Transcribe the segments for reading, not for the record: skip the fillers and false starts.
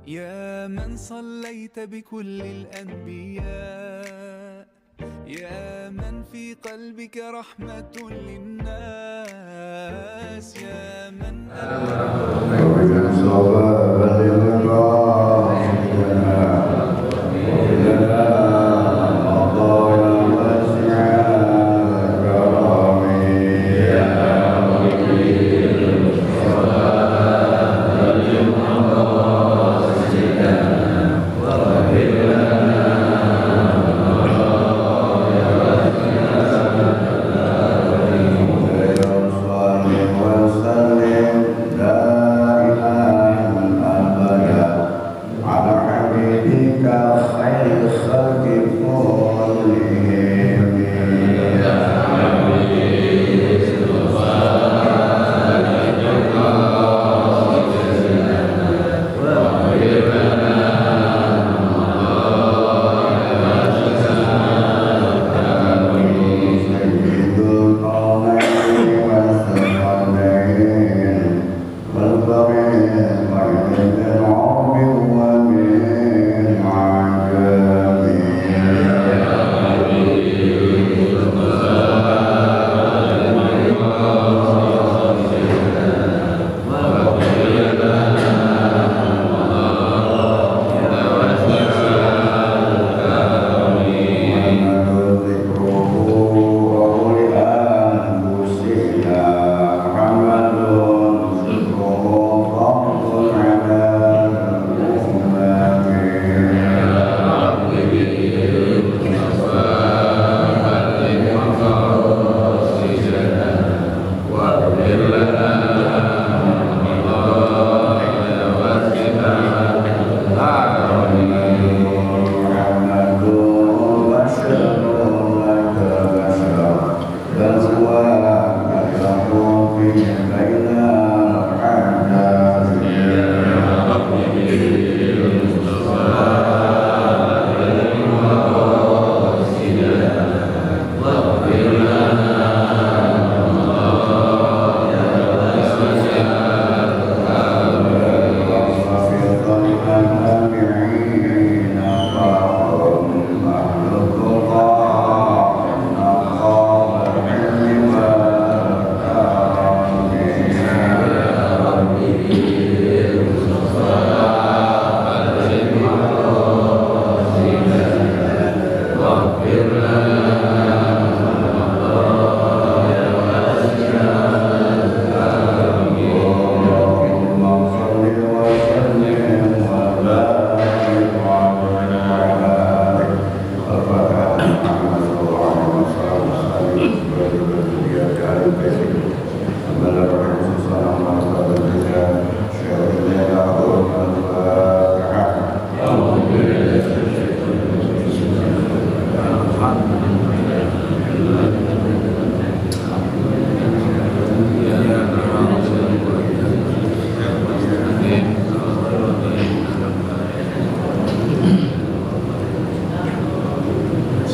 يا من صليت بكل الأنبياء، يا من في قلبك رحمة للناس، يا من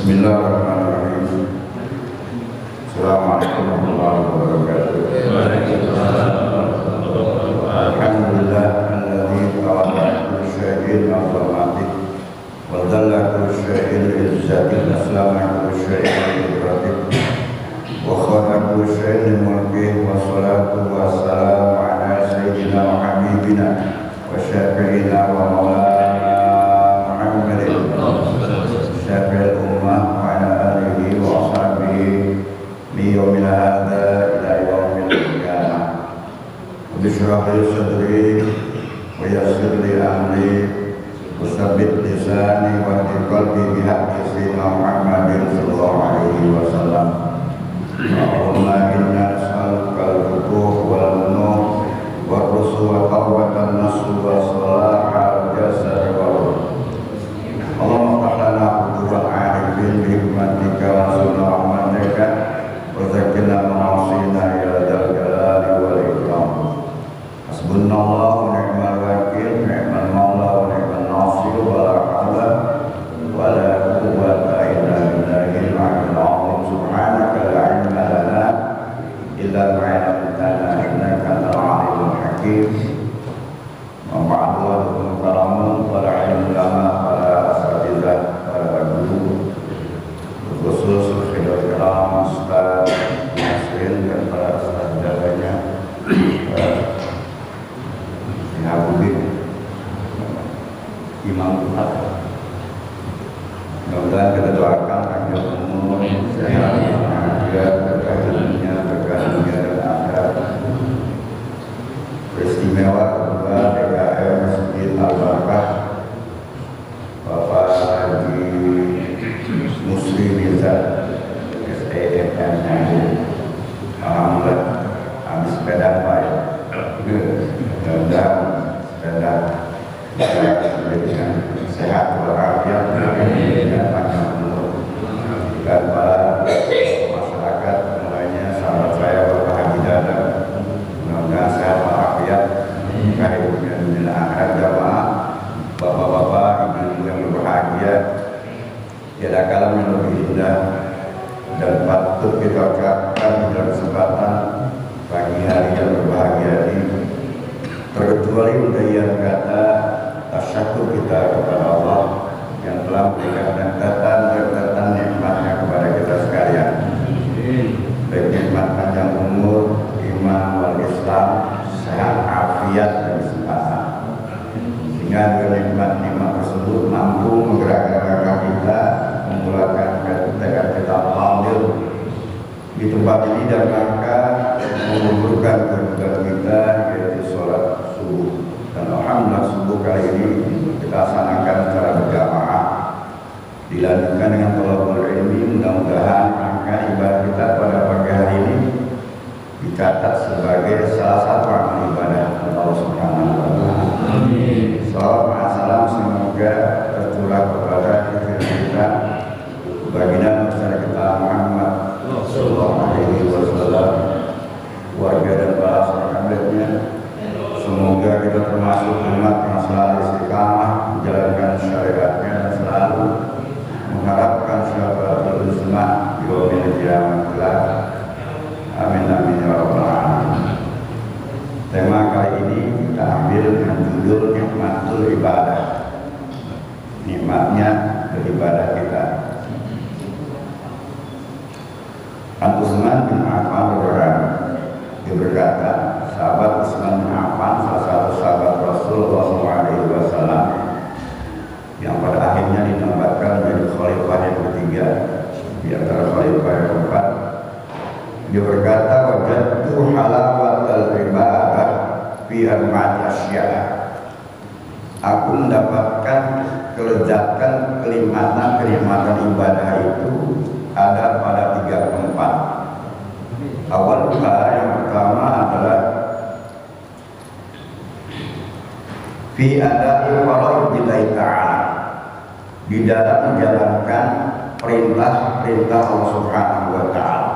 Bismillahirrahmanirrahim. Assalamualaikum warahmatullahi wabarakatuh. Alhamdulillah alladzi khalaqa kulla syai'in bi rahmatihi wa dhalla kulla syai'in bi izzatihi aslama kulla syai'in bi qudratihi wa khalaqa kulla syai'in bi mulkihi wa salatu wa salamu ala sayyidina wa habibina wa syafi'ina wa maulana Muhammadin syafi'il ummah wa ala alihi wa ashabihi li yaumil hadza ila yaumil qiyamah. Bishrah li sadri wa yassir li amri wa tsabbit lisani wa hdil qalbi bi haqqi sayyidina Muhammadin sallallahu alaihi wasallam. Allahumma inna nas'aluka al-futuh wal munuh wa rusul wa tawbatan nasuh wa salah al-jasad wa ruh. Allahumma ftah lana futuhal arifin bi hikmatika wa sunna rahmatika wa zakkina ma'asina ya dzal jalali wal ikram. Hasbunallahu wa ni'mal wakil, ni'mal maula wa ni'mal nasir, wa la haula wa la quwwata illa billahil aliyyil azim. Subhanaka la ilma lana illa ma 'allamtana innaka antal alimul hakim. Wa ba'du. muhtaramun, para ulama, para asatidzah, para guru, khusus khidmat kalam Ustaz Nasrin dan para asatidz-nya, Habib Imam Ustaz. Mudah-mudahan kita doakan panjang umur, sehat, bahagia, berkah dunia, berkah dunia dan akhirat. Beristimewa kedua DKM Masjid Al-Barakah Bapak Haji Muslim Mirza STMM. Alhamdulillah habis sepeda Pak. Mudah-mudahan sepeda dengan sehat walafiat dan panjang umur. Dan para masyarakat mulainya sahabat saya Bapak Haji Dada, mudah-mudahan sehat walafiat, kehidupan dunia akhirat jamaah, bapak-bapak, ibu-ibu yang berbahagia. Tiada kalam yang lebih indah dan patut kita ucapkan dalam kesempatan pagi hari yang berbahagia ini, terkecuali udayaan kata tasyakur kita kepada Allah yang telah memberikan berkatan nikmatnya kepada kita sekalian. Baik nikmat panjang umur, iman wal Islam, sehat, afiat dan kesehatan. Sehingga dengan nikmat-nikmat tersebut mampu menggerakkan langkah kita, memulakan tekad kita ambil di tempat ini dan rangka mengumpulkan kebutuhan kita, yaitu sholat subuh. Dan alhamdulillah subuh kali ini kita laksanakan secara berjamaah, dilanjutkan dengan thalabul ilmi. Mudah-mudahan angka ibadah kita pada pagi hari ini dicatat sebagai salah satu amal ibadah Allah Subhanahu wa taala. Salawat wa salam semoga tercurah kepada kita baginda besar kita Muhammad sallallahu alaihi wasallam, keluarga dan para sahabatnya. Semoga kita termasuk umat yang selalu istiqamah menjalankan syariatnya dan selalu mengharapkan syafaatul uzma di yaumil qiyamah. Amin amin ya rabbal alamin. Tema kali ini kita ambil dengan judul nikmatul ibadah. Nikmatnya beribadah kita. An Utsman bin Affan berkata, sahabat Utsman bin Affan, salah satu sahabat Rasulullah SAW yang pada akhirnya ditempatkan menjadi khalifah yang ketiga di antara khalifah yang keempat. Dia berkata, wajadtu halawatal ibadah fi arba'ati asya'. Aku mendapatkan kelezatan, kenikmatan ibadah itu ada pada 3 tempat. Awal yang pertama adalah fi ada'i faraidillah ta'ala, di dalam menjalankan perintah-perintah Allah Subhanahu wa taala.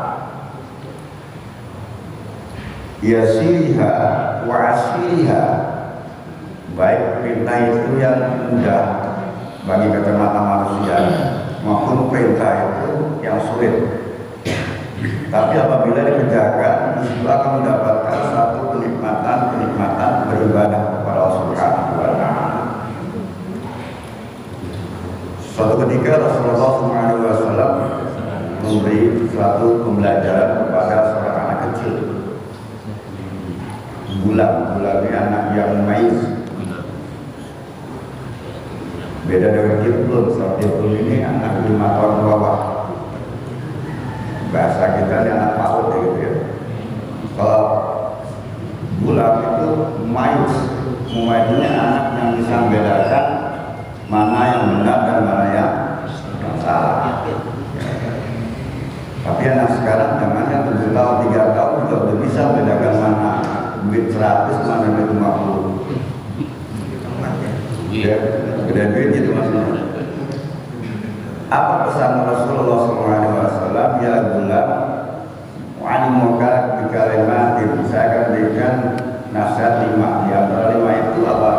Yasiriha wa asiriha, baik perintah itu yang mudah bagi kacamata manusia maupun perintah itu yang sulit. Tapi apabila dikerjakan, itu akan mendapatkan satu kenikmatan beribadah kepada Allah Subhanahu wa taala. Suatu ketika Rasulullah SAW memberi suatu pembelajaran kepada seorang anak kecil. Bulan ini anak yang mais. Beda dengan Tiflun. Tiflun ini anak 5 tahun ke bawah. Bahasa kita ini anak PAUD gitu ya. Kalau bulan itu mais. Muainya anak yang bisa membedakan mana yang benar dan mana yang salah. Tapi anak sekarang zamannya 7 tahun, 3 tahun juga udah bisa membedakan mana duit 100, mana duit 50. Ya, beda duit itu maksudnya. Apa pesan Rasulullah SAW? Ya gulam, wa'alimuka bikalimatin. Saya akan berikan nasihat 5. Di antara 5 itu apa?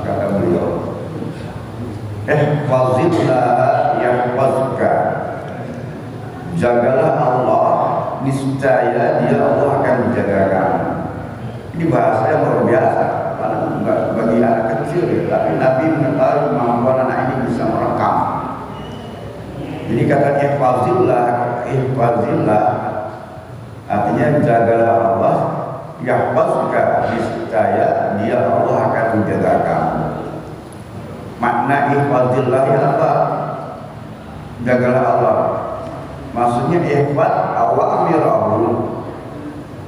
Kata beliau, fazillah yahfazka. Jagalah Allah, niscaya dia Allah akan menjaga kamu. Ini bahasa yang luar biasa, karena bagi anak kecil ya, tapi Nabi dikatakan ihfazillah artinya jagalah Allah, yahfazka, niscaya dia Allah akan menjaga kamu. Makna ihfazillah apa? Jagalah Allah. Maksudnya ihfaz awamirahu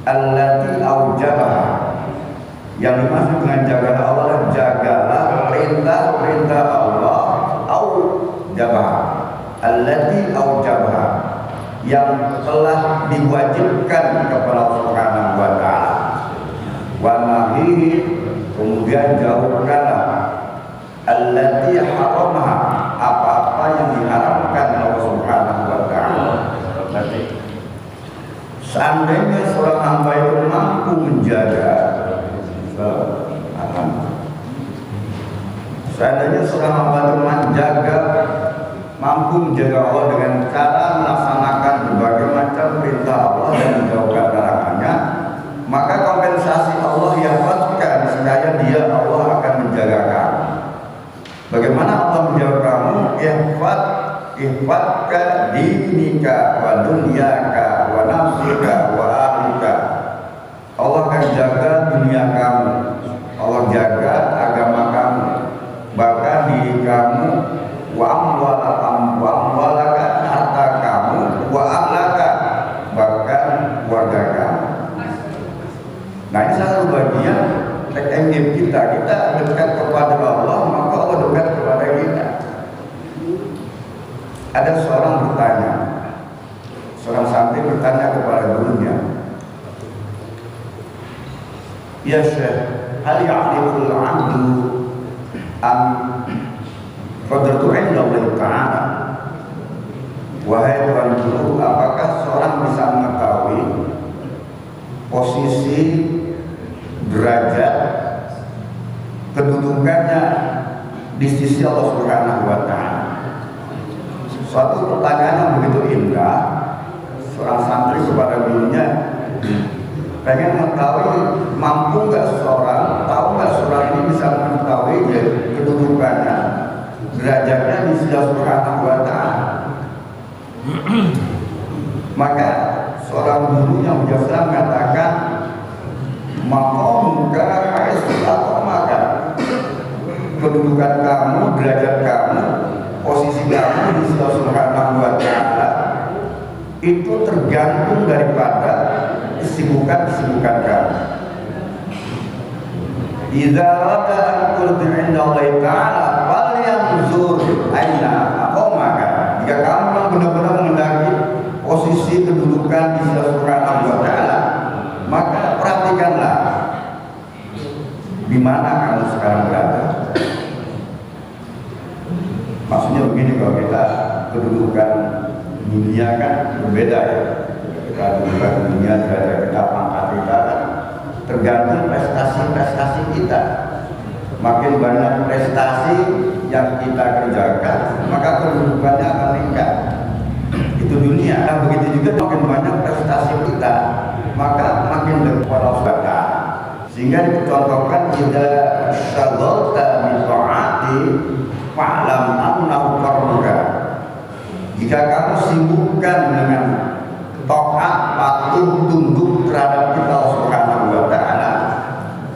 allati aujabaha. Yang dimaksud dengan jagalah Allah, jagalah perintah-perintah Allah aujabaha allati aujabaha, yang telah diwajibkan kepada Allah Subhanahu wa taala. Wa nahihi, kemudian jauhkanlah allati haramaha, apa-apa yang diharamkan Allah Subhanahu wa taala. Seandainya seorang hamba itu mampu menjaga seandainya seorang hamba itu mampu menjaga Allah dengan cara melaksanakan berbagai macam perintah Allah dan menjauhkan larangannya, maka kompensasi Allah yang pastikan niscaya dia Allah akan menjaga kamu. Bagaimana Allah menjaga kamu? Ihfadka dinika wa dunyaka wa nafsika wa ahlika. Allah akan jaga dunia kamu, Allah jaga agama kamu, bahkan diri kamu, wa amwalaka, harta kamu, wa ahlaka, bahkan keluarga kamu. Nah, ini satu bagian teknik kita dekat kepada Allah, maka Allah dekat kepada kita. Ada seorang santri bertanya kepada gurunya, ya Syekh, hal ya'riful 'abdu am qadratu 'inda Allah Ta'ala? Wahai Tuhan Guru, apakah seorang bisa mengetahui posisi, derajat, kedudukannya di sisi Allah Subhanahu wa taala? Suatu pertanyaan yang begitu indah. Seorang santri kepada gurunya pengen mengetahui, mampu nggak seorang, tahu nggak seorang ini bisa mengetahui kedudukannya, derajatnya di sisi Allah Subhanahu wa taala. Maka seorang guru yang biasa mengatakan, maqamuka haitsu aqamaka, kedudukan kamu, derajat kamu, posisi kamu di sisi Allah Subhanahu wa taala itu tergantung daripada kesibukan kamu. Idza rada an qurbi 'inda Allah taala falyanzur aina aqamaka. Jika kamu benar-benar menghendaki posisi kedudukan di sisi Allah Subhanahu wa taala, maka perhatikanlah di mana kamu sekarang berada. Maksudnya begini, kalau kita kedudukan dunia kan berbeda ya. Kita kedudukan dunia, derajat kita, pangkat kita kan tergantung prestasi-prestasi kita. Makin banyak prestasi yang kita kerjakan, maka kedudukannya akan meningkat. Itu dunia. Nah, begitu juga makin banyak prestasi kita, maka makin dekat Allah. Sehingga dicontohkan, idza syaghalta bi ta'ati fa'lam annahu qarruka. Jika kamu sibukkan dengan taat, patuh, tunduk terhadap kita Allah Subhanahu wa taala,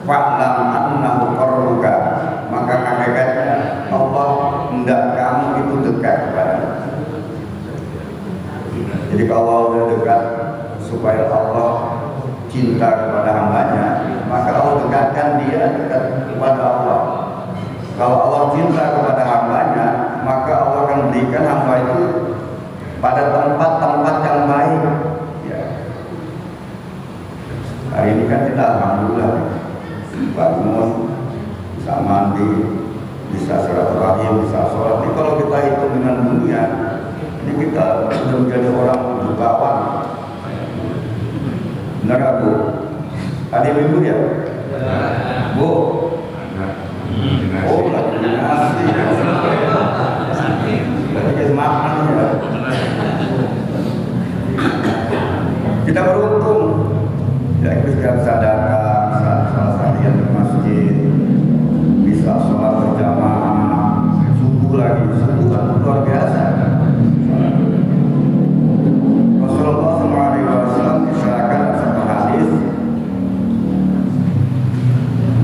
fa'lam annahu qarruka, maka hakikatnya Allah hendak kamu itu dekat kepada. Jadi kalau Allah dekat, supaya Allah cinta kepada hambanya, maka Allah dekatkan dia dekat kepada Allah. Kalau Allah cinta kepada hambanya, maka Allah akan berikan hamba itu pada tempat-tempat yang baik. Ya. Hari ini kan kita alhamdulillah bangun, bisa mandi, bisa silaturahim, bisa sholat. Ini kalau kita hitung dengan dunia, ini kita sudah menjadi orang jutawan. Benar gak, Bu? Ada ibu ya? Bu? Oh, nasi. Berarti makan ya. Kita beruntung. Ya, kita bisa datang, bisa salah di masjid, bisa sholat berjamaah, subuh lagi, subuh kan luar biasa.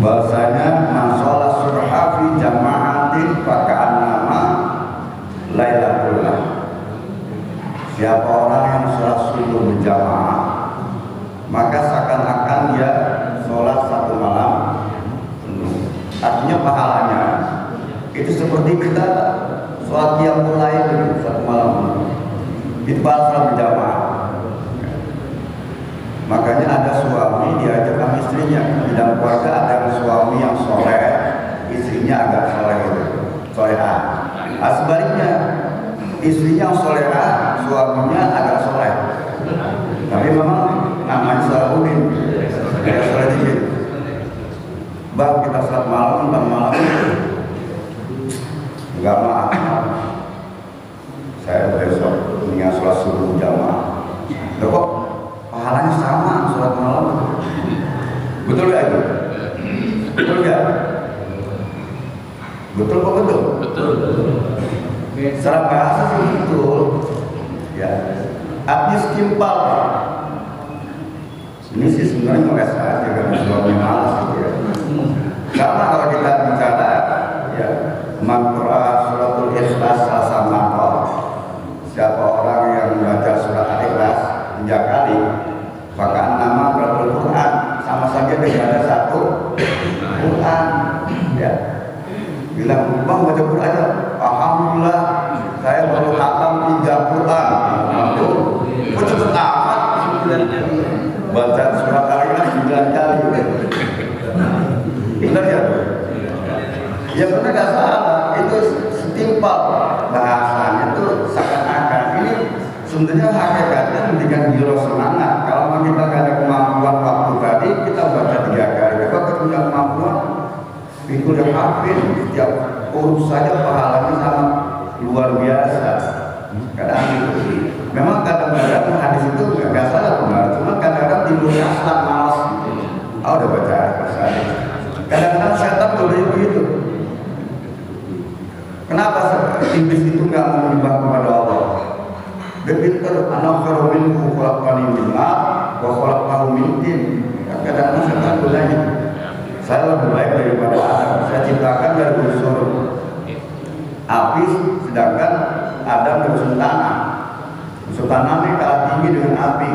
bahwasanya man sholat subha fi jama'atin faka'annama lailatul. Siapa orang yang sholat subuh berjamaah, maka seakan-akan dia sholat satu malam penuh. Artinya pahalanya itu seperti kita sholat qiyamul lail satu malam penuh. Itu pahala sholat berjamaah. Makanya ada suami diajak sama istrinya. Di dalam keluarga ada yang suami yang soleh, istrinya agak soleh itu, solehah. Sebaliknya istrinya yang solehah, suaminya agak soleh. Tapi memang namanya Salahuddin, agak soleh dikit. Bang, kita sholat malam, malam enggak maaf. Saya besok mendingan sholat subuh jamaah. Loh kok pahalanya sama sholat malam? Betul gak itu? Betul gak? Betul kok betul? Betul. Secara bahasa sih betul. Ya. Artinya setimpal. Ini sih sebenarnya nggak saja karena suami malas gitu ya. Karena kalau kita bicara ya makra suratul ikhlas sama siapa orang yang membaca surat al-ikhlas 3 kali, maka nama Al Quran sama saja dengan satu Quran. Ya, bilang bang baca Quran, alhamdulillah saya baru khatam 3 Quran. Kok cepet amat baca surat al-ikhlas 9 kali. Benar ya? Ya benar gak salah, itu setimpal bahasanya tuh seakan-akan ini sebenarnya hakikatnya memberikan giro semangat. Kalau kita nggak ada kemampuan waktu tadi, kita baca 3 kali. Kalau kita punya kemampuan, itu yang hafid setiap urus saja pahalanya sangat luar biasa. Kadang itu, memang kadang-kadang hadis itu nggak salah benar, cuma kadang-kadang timbulnya asal malas. Udah baca hadis. Kadang-kadang setan boleh begitu. Kenapa iblis itu nggak mau menyembah kepada Allah? Dia pintar, anak karumin kukulakan minna, kukulakan mintin. Kadang-kadang setan bilangnya, saya lebih baik daripada Adam. Saya ciptakan dari unsur api, sedangkan Adam dari unsur tanah. Unsur tanahnya kalah tinggi dengan api.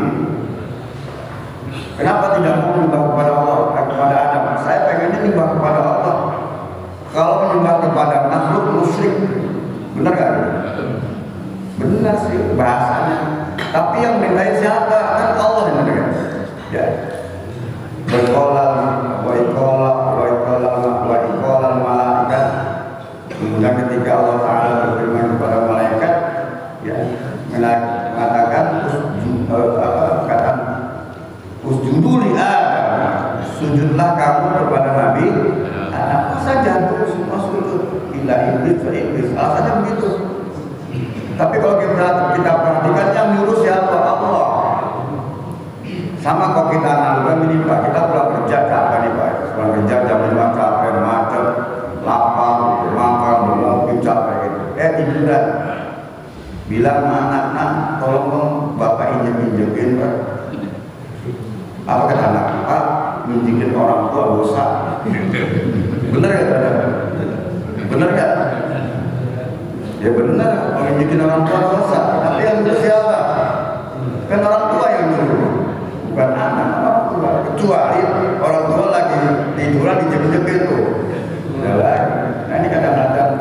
Kenapa tidak mau menyembah kepada Allah, kepada Adam? Saya pengennya menyembah kepada Allah. Kalau menyembah kepada makhluk musyrik, benar gak? Benar sih bahasanya. Tapi yang menilai siapa? Kan Allah yang menilai. Ya. Wa'ikola malaikat. Kemudian ketika Allah Ta'ala berfirman kepada malaikat, ya, mengatakan kata usjudu li Adam, sujudlah kamu kepada Nabi Adam. Masa jatuh semua sujud ila iblis wa iblis, alasannya begitu. Tapi kalau kita perhatikan yang nyuruh siapa? Allah. Sama kalau kita analogkan ini Pak, kita pulang kerja capek nih Pak, pulang kerja jam 5 capek, macet, lapar, makan, ngopi capek gitu. Tiduran. Bilang anak-anak, tolong dong bapak injek-injekin Pak. Apa kata anak? Pak, injekin orang tua dosa. Bener ya? Bener ya? Ya benar, menginjekin orang tua dosa. Tapi yang itu siapa? Kan orang tua yang nyuruh, bukan anak, orang tua. Kecuali orang tua lagi tiduran dijepit itu. Nah ini kadang-kadang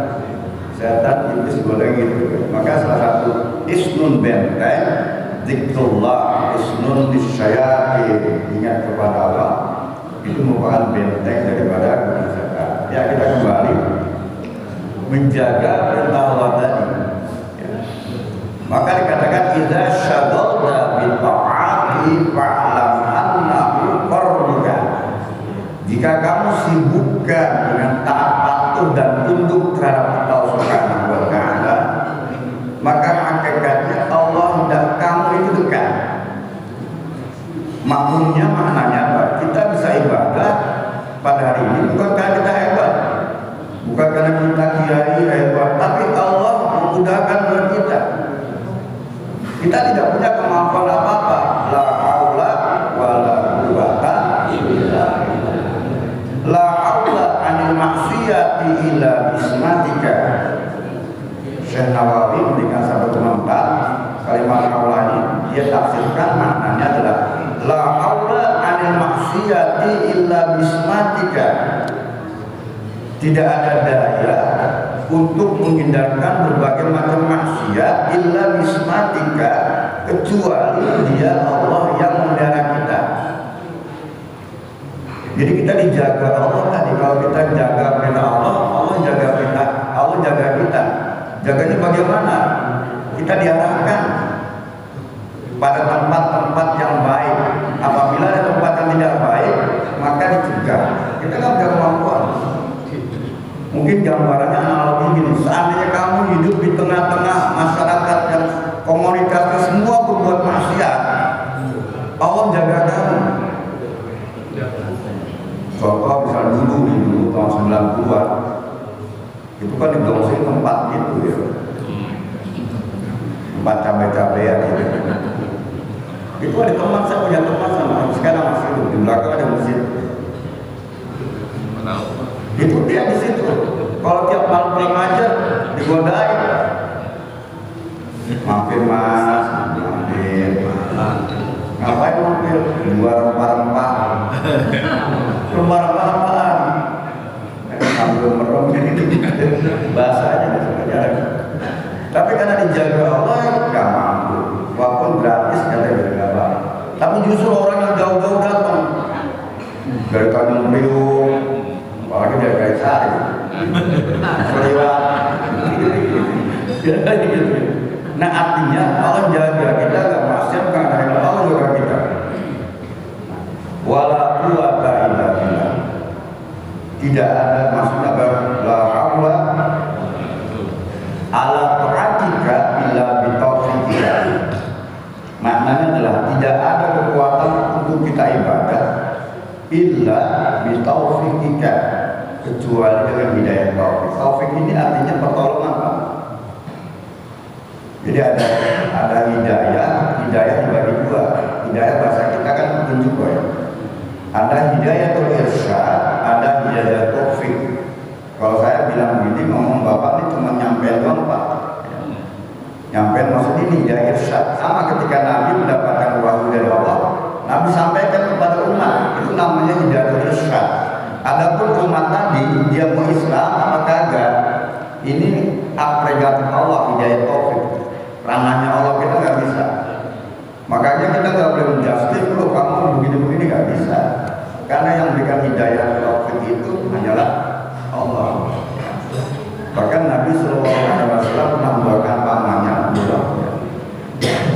setan iblis boleh gitu. Maka salah satu isnun benteng, zikrullah, isnun disyayatin, ingat kepada Allah, itu merupakan benteng daripada setan. Ya kita kembali menjaga perintah Allah tadi. Ya. Maka dikatakan idza syaghalta bi ta'ati fa'lam annahu qarruka. Jika kamu sibukkan dengan taat patuh dan tunduk terhadap Allah Subhanahu wa taala, maka hakikatnya Allah hendak kamu itu dekat. Maknanya maknanya apa? Kita bisa ibadah pada hari ini bukan karena kita hebat, bukan karena kita kiai hebat, tapi Allah memudahkan buat kita. Kita tidak punya kemampuan apa-apa. La haula wala quwwata illa billah. La illa bismatika. Syekh Nawawi memberikan satu komentar kalimat haula ini, dia tafsirkan maknanya adalah la haula anil maksiyati illa bismatika. Tidak ada daya untuk menghindarkan berbagai macam maksiat illa bismatika, kecuali dia Allah yang memelihara kita. Jadi kita dijaga Allah tadi. Kalau kita jaga perintah Allah, Allah jaga kita. Allah jaga kita. Jaganya bagaimana? Kita diarahkan pada tempat-tempat yang baik. Apabila ada tempat yang tidak baik, maka dicegah. Kita nggak punya kemampuan. Mungkin gambarannya analogi gini. Seandainya kamu hidup di tengah-tengah masyarakat yang komunitasnya semua berbuat maksiat, Allah jaga kamu. Contoh misal dulu tahun 90-an itu kan di Blok tempat gitu ya, tempat cabai-cabean gitu. Itu ada teman, saya punya teman sama sekarang masih hidup, di belakang ada masjid. Itu dia di situ. Kalau tiap malam pulang aja digodain, mampir mas, ngapain mampir? Dua rempah-rempah, rempah-rempahan, sambil merem gitu, bahasanya sebenarnya. Tapi karena dijaga Allah, nggak mampu. Walaupun gratis katanya nggak apa. Tapi justru orang yang jauh-jauh datang dari Tanjung Priok, apalagi dari Kaisari, Suriwan, gitu. Nah artinya Allah jaga kita, nggak maksiat karena Allah jaga kita. Wala quwwata illa billah. Tidak ada maksudnya la haula ala ta'atika illa bitaufiqika. Maknanya adalah tidak ada kekuatan untuk kita ibadah illa bitaufiqika, kecuali dengan hidayah taufik. Taufik ini artinya pertolongan, Pak. Jadi ada hidayah dibagi dua. Hidayah bahasa kita kan petunjuk ya. Ada hidayah irsyad, ada hidayah taufik. Kalau saya bilang begini, ngomong bapak ini cuma nyampein doang, Pak. Nyampein maksud ini hidayah irsyad. Sama ketika Nabi mendapatkan wahyu dari Allah, Nabi sampaikan kepada umat, itu namanya hidayah irsyad. Adapun umat tadi dia mau Islam apa kagak, ini hak prerogatif Allah, hidayah taufik. Ranahnya Allah kita nggak bisa. Makanya kita nggak boleh menjustif loh kamu begini-begini, nggak bisa. Karena yang memberikan hidayah taufik itu hanyalah Allah. Bahkan Nabi SAW pernah membawakan pamannya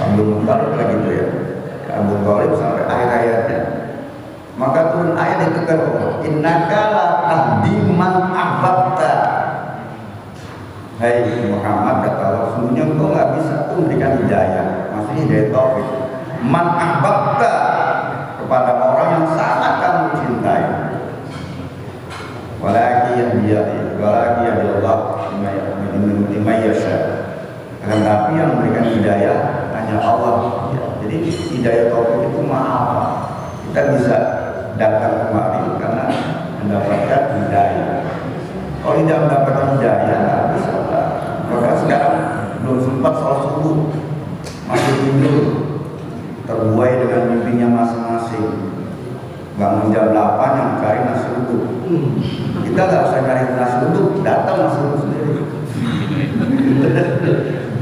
Abdul Muttalib kayak gitu ya, Abdul Muttalib sampai akhir ayatnya. Maka turun ayat itu kan, innaka la tahdi man ahbabta. Hai Muhammad, kata Allah, sebenarnya engkau nggak bisa tuh memberikan hidayah, maksudnya hidayah taufik. Man ahbabta, kepada orang yang sangat kamu cintai. Walaki Allah lima yasha. Akan tapi yang memberikan hidayah hanya Allah. Jadi hidayah taufik itu maaf. Kita bisa datang kemari karena mendapatkan hidayah. Kalau tidak mendapatkan hidayah, nggak bisa. Maka sekarang belum sempat sholat subuh, masih tidur, terbuai dengan mimpinya masing-masing. Bangun jam 8 yang cari nasi uduk. Kita nggak usah cari nasi uduk, datang nasi uduk sendiri.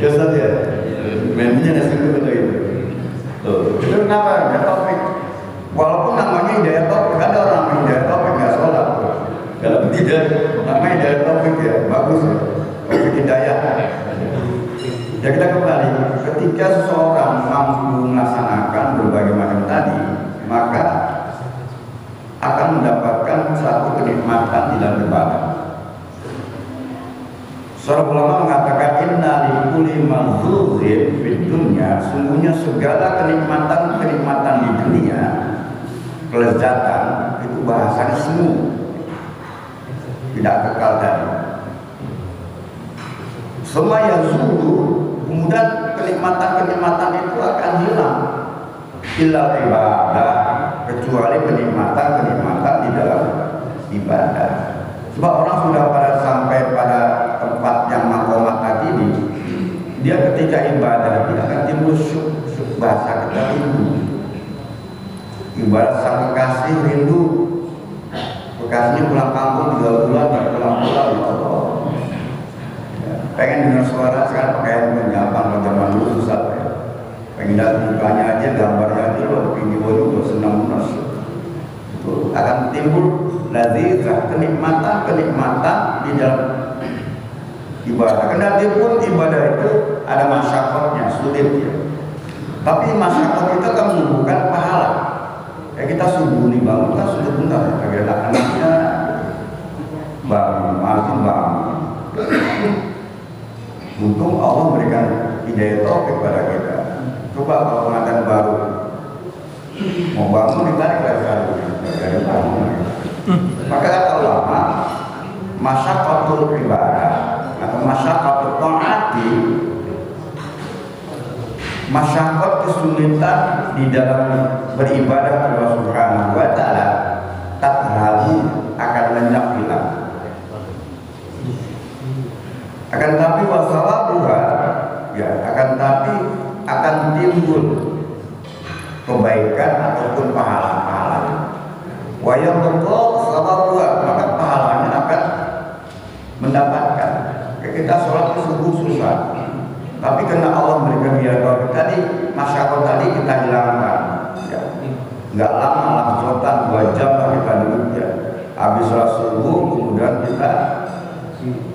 Ya Ustaz ya, menunya nasi uduk itu. Tuh, itu kenapa? Hidayah taufik. Walaupun namanya hidayah taufik, ada orang hidayah taufik nggak sholat. Kalau tidak, namanya hidayah taufik ya, bagus ya. Taufik hidayah. Ya kita kembali, ketika seseorang mampu melaksanakan berbagai macam tadi, maka akan mendapatkan satu kenikmatan di dalam ibadah. Seorang ulama mengatakan inna likulli mazuzin fid dunya, sungguhnya segala kenikmatan di dunia, kelezatan itu bahasanya semu, tidak kekal tadi. Semua yang zulu, kemudian kenikmatan itu akan hilang. Illa ibadah, kecuali kenikmatan di dalam ibadah. Sebab orang sudah pada Ibarat sang kekasih rindu, kekasihnya pulang kampung 3 bulan nggak pulang-pulang, ya Allah. Pengen dengar suara sekarang pakai handphone, gampang. Zaman dulu susah ya. Pengen lihat mukanya aja, gambarnya aja, lo video itu senang banget. Itu akan timbul ladzizah, kenikmatan di dalam ibadah. Karena dia pun ibadah itu ada masyarakat sulit ya. Tapi masyarakat kita kan menumbuhkan pahala. Ya kita subuh nih bangun kan sudah benar, bagi anak-anaknya bangun, untung Allah memberikan hidayah taufik kepada kita. Coba kalau pengantin baru mau bangun ditarik dari bangun. Maka kata ulama, masyaqatul ibadah atau masyaqatul taati, masyaqat kesulitan di dalam beribadah kepada Allah Subhanahu wa taala tadhabu akan lenyap hilang. Akan tapi wasawabuha ya, akan timbul kebaikan ataupun pahala-pahala. Wa yabqa sawabuha, maka pahalanya akan mendapatkan. Kita sholat subuh susah, tapi karena Allah memberikan hidayah tadi, masyarakat tadi kita hilangkan. Ya. Nggak lama langsung 2 jam lah kita duduk ya. Habis sholat subuh, kemudian kita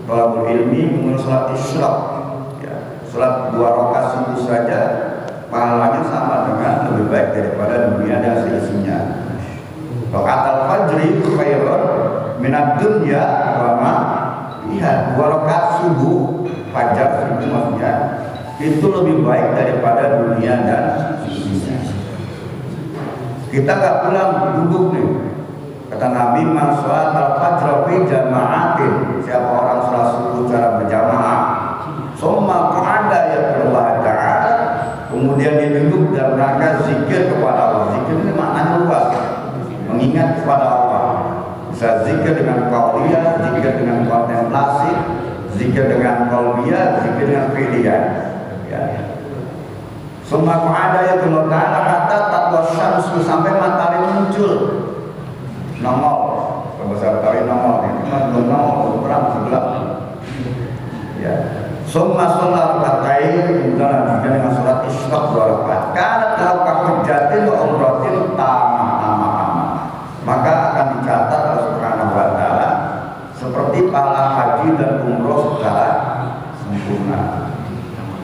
thalabul ilmi, kemudian sholat isyraq ya. Sholat 2 rakaat subuh saja pahalanya sama dengan lebih baik daripada dunia dan seisinya. Rakaat al-fajri khairun minad dunya wa ma fiha. 2 rakaat subuh fajar subuh maksudnya itu lebih baik daripada dunia dan seisinya. Kita nggak pulang duduk nih. Kata Nabi, man sholat al-fajr fi jama'atin, siapa orang sholat subuh secara berjamaah, summa qa'ada yaqulullah ta'ala, kemudian dia duduk dalam rangka zikir kepada Allah. Zikir ini maknanya luas, mengingat kepada Allah. Bisa zikir dengan qauliyah, zikir dengan kontemplasi, zikir dengan qalbiyah, zikir dengan fi'liyah. Ya. Summa qa'ada yaqulullah ta'ala hatta tatwa syamsu, sampai matahari muncul. Nongol, sebesar tari nongol, ini kan belum nongol, berang sebelah. Ya, summa sholat rakatain, kemudian lanjutkan dengan sholat isyraq 2 rakaat. Karena tahu kahujjatin wa umratin tamah. Maka akan dicatat oleh Subhanahu wa taala seperti pahala haji dan umroh secara sempurna.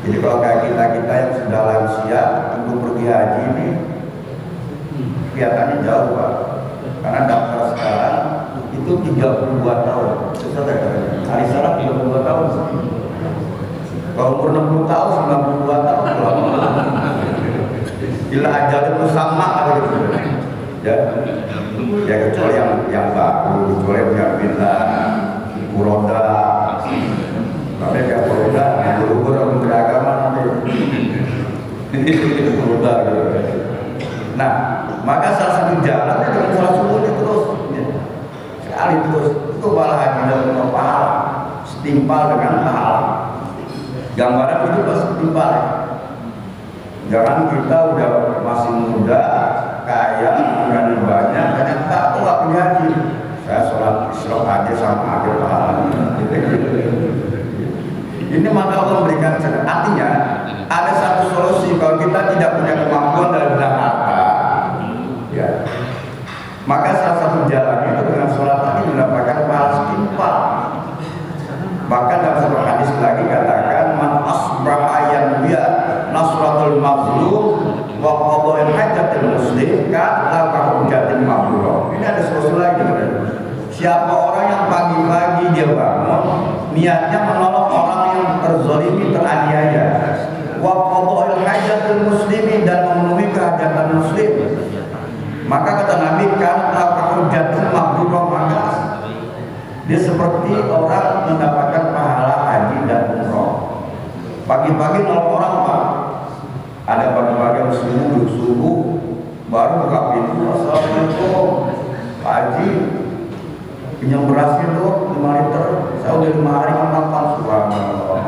Jadi kalau kayak kita yang sudah lansia untuk pergi haji ini kelihatannya jauh Pak. Karena daftar sekarang itu 32 tahun. Hari salat 32 tahun. Kalau umur 60 tahun, 92 tahun. Bila ajal itu sama ada gitu. Ya kecuali yang baru, kecuali yang bila Kuroda. Tapi yang Kuroda, yang berhubung beragama nanti. Ini Kuroda gitu. Nah, maka salah satu jalannya dengan sholat subuh ini terus ya. Sekali terus itu pahala haji dan pahala setimpal dengan pahala. Gambaran itu pasti setimpal ya. Jangan kita udah masih muda kaya dengan banyak ternyata aku nggak punya haji, saya sholat isyraq aja sama aja pahalanya. Ini maka Allah memberikan artinya ada satu solusi kalau kita tidak punya kemampuan dalam bidang harta. Ya. Maka salah satu jalan itu dengan sholat tadi mendapatkan pahala setimpal. Bahkan dalam satu hadis lagi katakan man asbaha yanbiya nasratul mazlum wa qada'il hajatil muslim ka la kahujjatil mabrur. Ini ada solusi lagi. Siapa orang yang pagi-pagi dia bangun niatnya menolong orang yang terzalimi, teraniaya, wa qada'il hajatil muslimin, dan memenuhi kehajatan muslim, maka kata Nabi kan kahujjatil mabrur, maka dia seperti orang mendapatkan pahala haji dan umroh. Pagi-pagi nolong orang Pak. Ada pagi-pagi yang subuh baru buka pintu, assalamualaikum Pak Haji, pinjam berasnya tuh 5 liter, saya udah 5 hari makan. Subhanallah.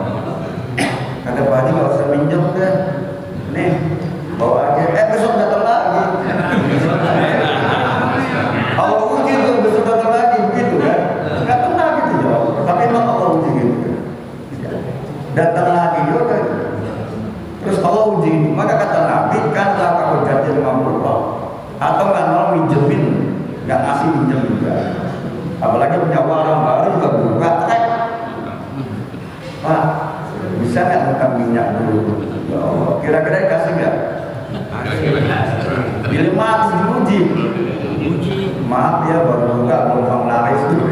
Kata Pak Haji nggak usah minjem deh, nih bawa aja. Besok datang lagi. nggak ngasih pinjam juga. Apalagi punya warung baru juga buka, Pak, bisa nggak tukar minyak dulu? Ya Allah, kira-kira dikasih nggak? Bila mati diuji. Maaf ya, baru buka gelombang laris dulu.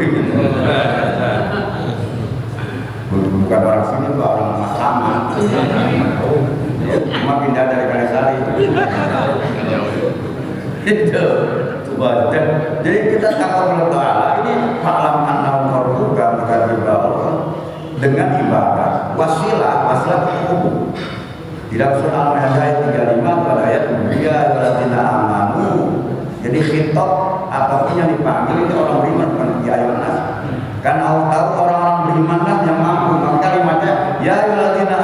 Bukan orang sini, orang sama. Cuma pindah dari Kalisari. Itu. Jadi kita takut Allah ini malam annahu qarbuka Allah dengan ibadah wasilah umum. Di dalam surah Al-Maidah 35 pada ayat ya alladzina amanu. Jadi khitab apapun yang dipanggil itu orang beriman, bukan ya ayyuhan nas. Karena Allah tahu orang-orang berimanlah yang mampu. Maka kalimatnya ya alladzina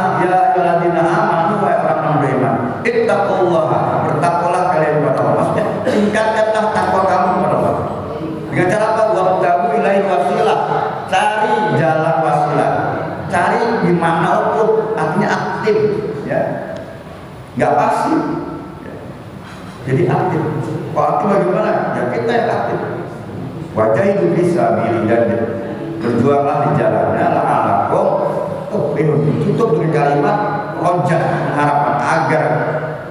amanu wa orang beriman. Ittaqullaha, bertakwalah kalian kepada Allah. Maksudnya tingkatkanlah takwa kamu kepada Allah. Dengan cara apa? Wabtagu ilaihi wasilah. Cari jalan wasilah. Cari di mana ukur, artinya aktif, ya. Enggak pasif. Jadi aktif. Kalau aktif bagaimana? Ya kita yang aktif. Wajah itu bisa milih dan berjuanglah di jalannya la'alakum tutup dengan kalimat rojak, harapan agar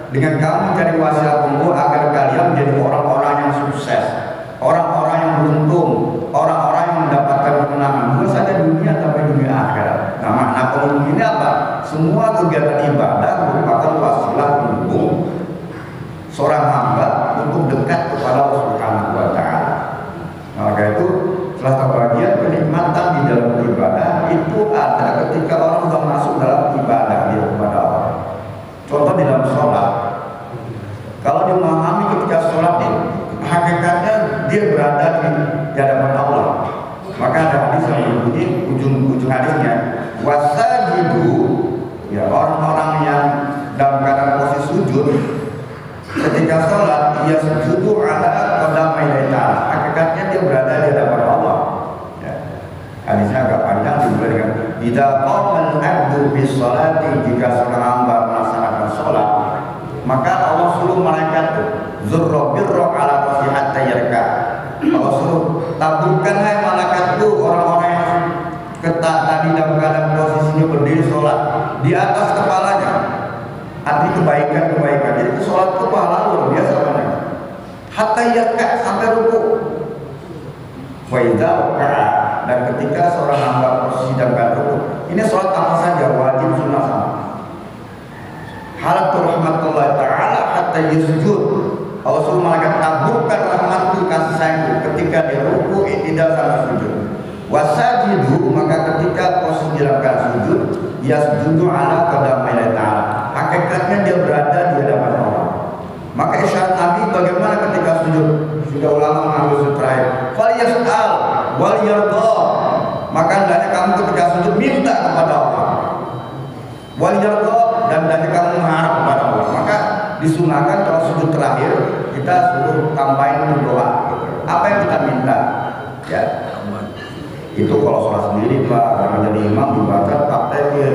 dengan kamu mencari wasilah umum agar kalian menjadi orang-orang yang sukses, orang-orang yang beruntung, orang-orang yang mendapatkan kemenangan bukan saja dunia tapi dunia akhirat. Nah, makna umum ini apa? Semua kegiatan ibadah merupakan wasilah umum seorang hamba untuk dekat kepada Allah Subhanahu wa Ta'ala. Maka itu salah satu bagian kenikmatan di dalam ibadah itu ada ketika orang sudah masuk dalam ibadah dia kepada Allah. Contoh di dalam sholat, kalau dia memahami ketika sholat ini hakikatnya dia berada di hadapan Allah, maka ada hadis yang berbunyi ujung hadisnya wasajidu, ya orang-orang yang dalam keadaan posisi sujud ketika sholat ia sujudu ala qadamai ta'ala, hakikatnya dia berada di hadapan Allah. Ya. Hadisnya agak panjang dimulai dengan idza qama al-'abdu bis sholati, jika seorang hamba melaksanakan sholat maka Allah suruh malaikat zurra birra ala rasi hatta yarka. Allah suruh taburkan hai malaikat itu orang-orang yang ketat tadi dalam keadaan posisinya berdiri sholat di atas kepalanya. Arti kebaikan-kebaikan. Jadi sholat itu pahala luar biasa banget. Hatta yarka, sampai ruku. Wa idza raka'a, dan ketika seorang hamba posisi dalam keadaan ruku. Ini sholat apa saja, wajib, sunnah sama. Halatu rahmatullah ta'ala hatta yasjud. Allah suruh malaikat taburkan rahmatku, kasih sayangku ketika dia ruku, tidak sama sujud. Wasajidu, maka ketika posisi dalam keadaan sujud, yasjudu ala qadamai ta'ala, hakikatnya dia berada di hadapan Allah. Maka isyarat Nabi bagaimana ketika sujud? Sudah ulama mengambil sujud terakhir. Fal yas'al wal yarda, maka hendaknya kamu ketika sujud minta kepada Allah. Wal yarda, dan hendaknya kamu mengharap kepada Allah. Maka disunahkan kalau sujud terakhir kita suruh tambahin doa. Apa yang kita minta? Ya. Itu kalau sholat sendiri Pak, kalau jadi imam dibaca praktekin.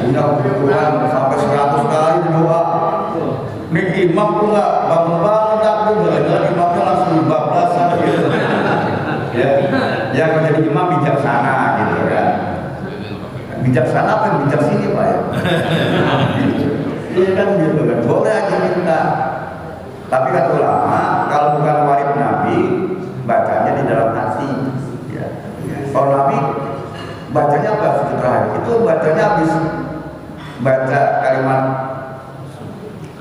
Punya kebutuhan sampai 100 kali doa. Nih imam pun nggak bangun-bangun takut, jalan-jalan imamnya langsung bablasan gitu. Ya kalau jadi imam bijaksana gitu kan. Bijaksana apa yang bijak sini Pak ya? Ini kan gitu kan, boleh aja minta. Tapi kata ulama, kalau bukan warid Nabi, bacanya di dalam hati. Kalau Nabi bacanya apa sujud terakhir? Itu bacanya habis baca kalimat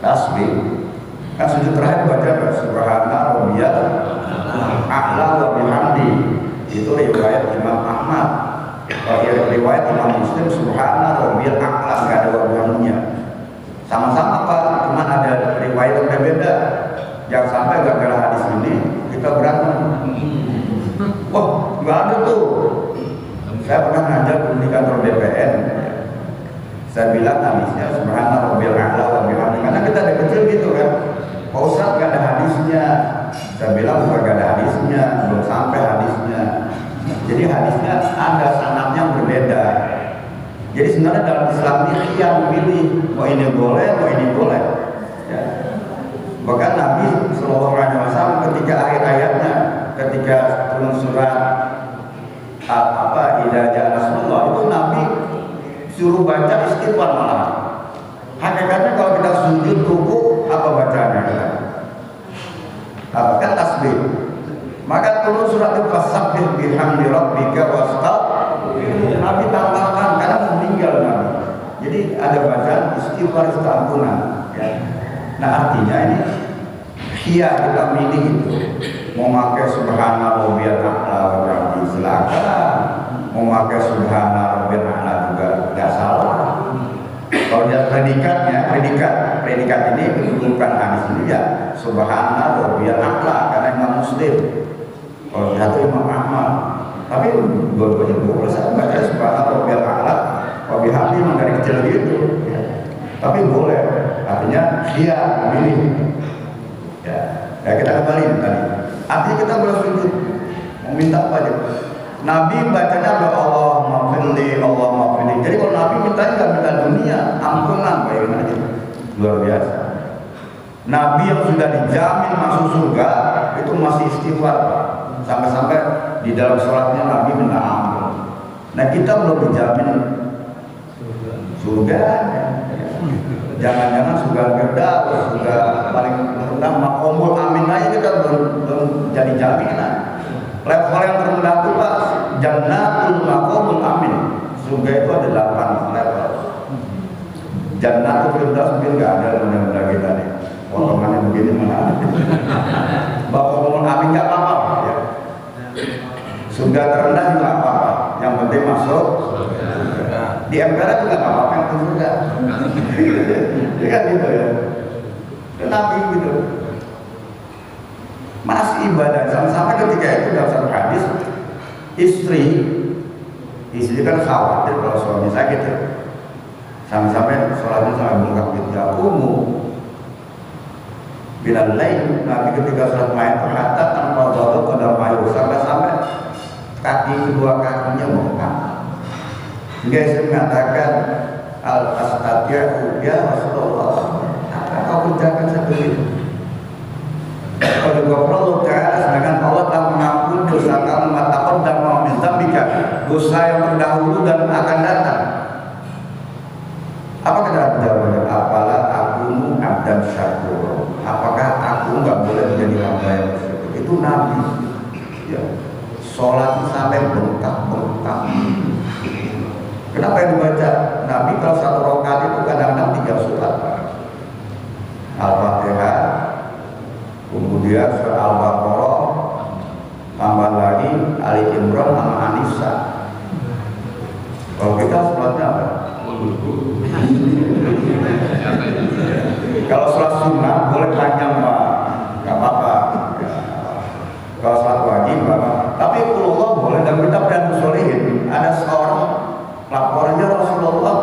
tasbih. Kan sujud terakhir baca subhana rabbiyal a'la wa bihamdi. Itu riwayat Imam Ahmad. Kalau riwayat Imam Muslim subhana rabbiyal a'la, enggak ada wa bihamdinya. Sama-sama Pak, cuma ada riwayat yang berbeda. Jangan sampai gara-gara hadis ini kita berantem. Wah, nggak ada tuh. Saya pernah ngajar di kantor BPN. Saya bilang hadisnya subhana rabbil a'la wa bihamdihi. Karena kita dari kecil gitu kan. Pak Ustadz nggak ada hadisnya. Saya bilang bukan nggak ada hadisnya, belum sampai hadisnya. Jadi hadisnya ada sanadnya berbeda. Jadi sebenarnya dalam Islam ini yang memilih mau ini boleh, mau ini boleh. Ya. Bahkan Nabi SAW ketika akhir tasbih. Maka turun surat Fasabbih bihamdi rabbika wastaghfir. Nabi tambahkan karena meninggal Nabi. Jadi ada bacaan istighfar ampunan. Ya. Nah artinya ini kita milih itu mau pakai subhanallah biar a'la wa silakan, mau pakai subhanallah biar a'la juga nggak salah. Kalau dia predikat ini menunjukkan hadis ini ya subhanallah biar a'la karena Imam Muslim. Kalau satu Imam Ahmad, tapi dua-duanya boleh saya baca subhanallah biar a'la, wa bihamdi memang dari kecil gitu. Ya. Tapi boleh, artinya dia memilih. Ya kita kembali tadi. Artinya kita boleh sujud, mau minta apa aja. Nabi bacanya Allah maafirli, Allah maafirli. Jadi kalau Nabi minta nggak minta dunia, ampunan, bayangin aja, luar biasa. Nabi yang sudah dijamin masuk surga itu masih istighfar, sampai-sampai di dalam sholatnya Nabi minta ampun. Nah kita belum dijamin surga. Jangan-jangan sudah Firdaus, sudah paling rendah makomul amin aja kita belum jadi jaminan. Level yang terendah itu Pak, jannatul makomul amin. Surga itu ada 8 level. Jannatul Firdaus mungkin nggak ada mudah-mudahan kita nih. Potongannya begini mana ada. Makomul amin nggak apa-apa. Ya. Surga terendah juga apa-apa. Yang penting masuk. Di MPR juga nggak apa-apa yang ke surga. Ya kan gitu ya. Dan Nabi gitu. Masih ibadah sampai ketika itu dalam satu hadis istri kan khawatir kalau suami sakit ya. Sampai sholatnya sampai bengkak gitu ya kumu. Bila lain Nabi ketika sholat main ternyata tanpa jatuh pada mayu sampai kaki kedua kakinya bengkak. Hingga saya mengatakan al-astati'u ya Rasulullah, apa kau kerjakan seperti itu? Kalau Allah Ta'ala sedangkan Allah telah mengampuni dosa kamu matakon dan mau minta dosa yang terdahulu dan akan datang. Apa kata jawabannya? Apalah akumu abdan syakur. Apakah aku nggak boleh menjadi hamba yang bersyukur? Itu Nabi. Ya, sholat sampai bengkak-bengkak. Kenapa yang dibaca? Nabi kalau satu rakaat itu kadang-kadang 3 surat. Al-Fatihah, kemudian surat Al-Baqarah, tambah lagi Ali Imran sama An-Nisa. Kalau kita sholatnya apa? Kalau sholat sunnah boleh panjang Pak, nggak apa-apa. Ya. Kalau sholat wajib Pak, tapi Allah boleh. Dan kita Riyadhus Shalihin ada seorang laporannya Rasulullah,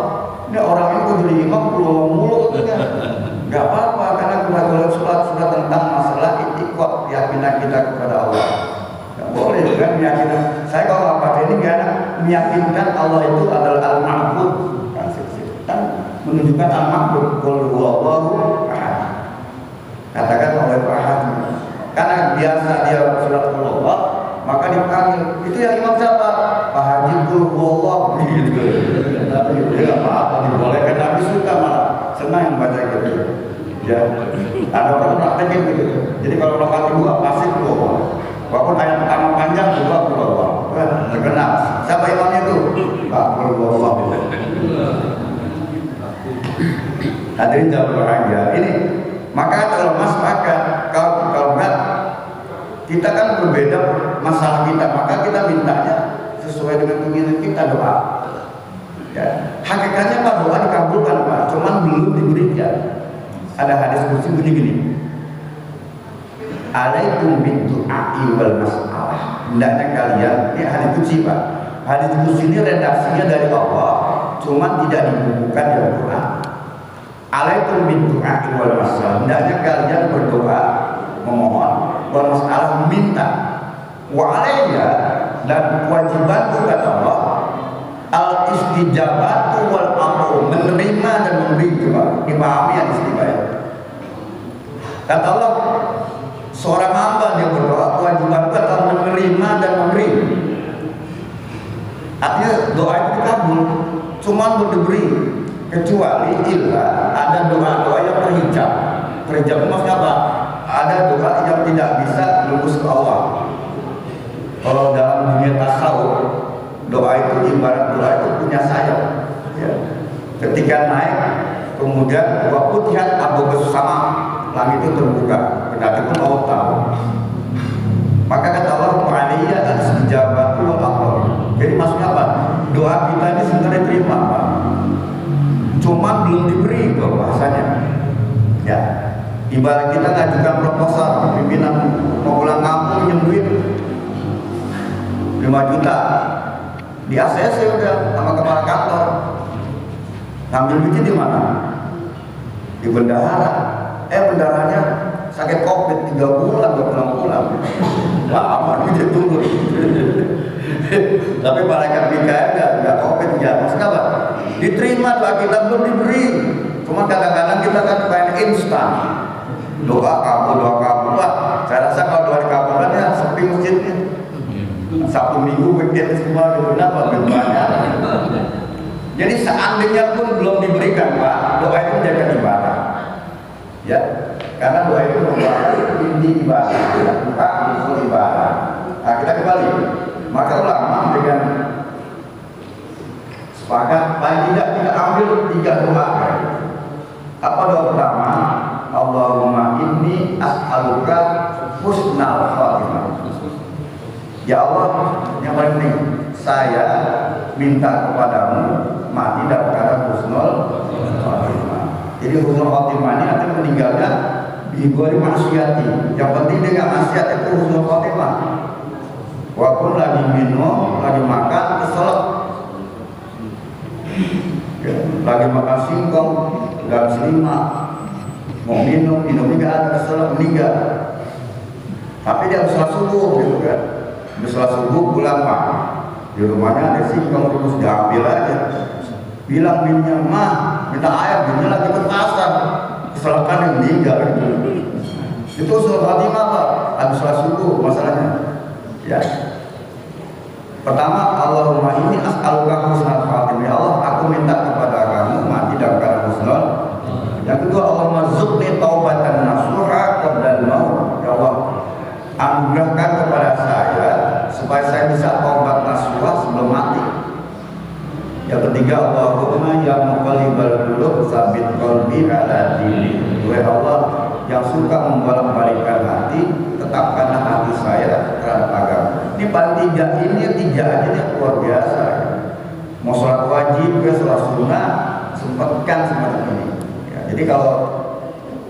ini orang ini kok jadi imam pulau mulu gitu kan? Gak apa-apa karena kita sholat sudah tentang masalah itikad keyakinan kita kepada Allah. Gak boleh kan meyakinkan. Saya kalau nggak pakai ini gak enak meyakinkan Allah itu adalah al-ma'bud kan menunjukkan al-ma'bud. Qul huwallahu ahad. Katakan oleh ahad. Karena biasa dia surat Allah maka dipanggil. Itu yang imam siapa? Pak Haji Qul huwallahu gitu. Tapi dia apa-apa dibolehkan. Nabi suka malah senang yang baca gitu. Ya, ada orang praktekin gitu. Jadi kalau rakaat kedua pasti keluar. Walaupun ayat pertama panjang juga keluar. Terkenal. Siapa imamnya itu? Pak keluar. Hadirin jawab aja. Ini maka kalau mas maka kalau enggak kita kan berbeda masalah kita, maka kita mintanya sesuai dengan keinginan kita doa. Ya, hakikatnya Pak doa dikabulkan Pak, cuman belum diberikan. Ada hadis kursi bunyi gini. Alaikum bidu'ai wal mas'alah. Hendaknya kalian, ini hadis kursi Pak. Hadis kursi ini redaksinya dari Allah, cuman tidak dibukukan di Al-Quran. Alaikum bidu'ai wal mas'alah. Hendaknya kalian berdoa, memohon, wal mas'alah minta. Wa alayya dan kewajibanku kata Allah al-istijabatu wal amru, menerima dan memberi. Coba dipahami yang istimewa. Kata Allah seorang hamba dia berdoa kewajiban kata menerima dan memberi. Artinya doa itu dikabul, cuma berdiberi kecuali illa ada doa-doa yang terhijab. Terhijab maksudnya apa? Ada doa yang tidak bisa terus ke Allah. Kalau dalam dunia tasawuf, doa itu ibarat doa itu punya sayap. Ya. Ketika naik, kemudian wa futihat abwaabus sama, langit itu terbuka. Kendati pun Allah tahu. Maka kata Allah, "Ma'aliyya al-istijabatu wal aqwal." Jadi maksudnya apa? Doa kita ini sebenarnya terima, Pak. Cuma belum diberi itu bahasanya. Ya. Ibarat kita ngajukan proposal, pimpinan mau pulang kampung pinjam duit 5 juta. Di ACC udah sama kepala kantor. Ngambil duitnya di mana? Di bendahara. Bendaharanya sakit COVID 3 bulan, gak pulang-pulang. Lama dia tunggu. Tapi malaikat Mikael enggak COVID ya. Maksudnya apa? Diterima doa kita belum diberi. Cuma kadang-kadang kita kan pengen instan. Doa kamu. Wah, saya rasa kalau doa dikabulkan ya sepi masjidnya. Sabtu Minggu weekend semua gitu. Kenapa? Banyak. Jadi seandainya pun belum diberikan, Pak, doa itu menjadi ibadah. Ya, karena doa itu merupakan inti ibadah, bukan usul ibadah. Nah, kita kembali. Maka ulama dengan sepakat paling tidak kita ambil 3 doa. Apa doa pertama? Allahumma inni as'aluka husnal khatimah. Ya Allah, yang paling penting, saya minta kepadamu mati dalam keadaan husnul khatimah. Jadi husnul khatimah ini artinya meninggalnya dihibari maksiati. Yang penting dia nggak maksiat itu husnul khatimah. Walaupun lagi minum, lagi makan, keselak, ya, lagi makan singkong, dan selima, mau minum nggak ada, keselak, meninggal. Tapi dia harus sholat subuh gitu kan. Habis sholat subuh pulang, Pak, di rumahnya ada singkong, terus diambil aja. Bilang bininya, "Mah, minta air," bininya lagi ke pasar, keselakan yang meninggal gitu. Itu husnul khatimah, Pak, habis sholat subuh masalahnya. Ya. Pertama, Allahumma inni as'aluka husnal khatimah. Ya Allah, aku minta kepada kamu mati dalam keadaan husnul. Yang kedua, Allahumma zukni taubatan nasuha qabla al-maut. Ya Allah, anugerahkan kepada saya supaya saya bisa taubat nasuha sebelum mati. Yang ketiga, Allahumma ya muqallibal qulub tsabbit qalbi ala dinik. Wahai Allah yang suka membolak-balikkan hati, tetapkanlah hati saya terhadap agama. Ini paling 3 aja nih luar biasa. Mau sholat wajib, sholat sunnah, sempatkan semacam ini. Ya, jadi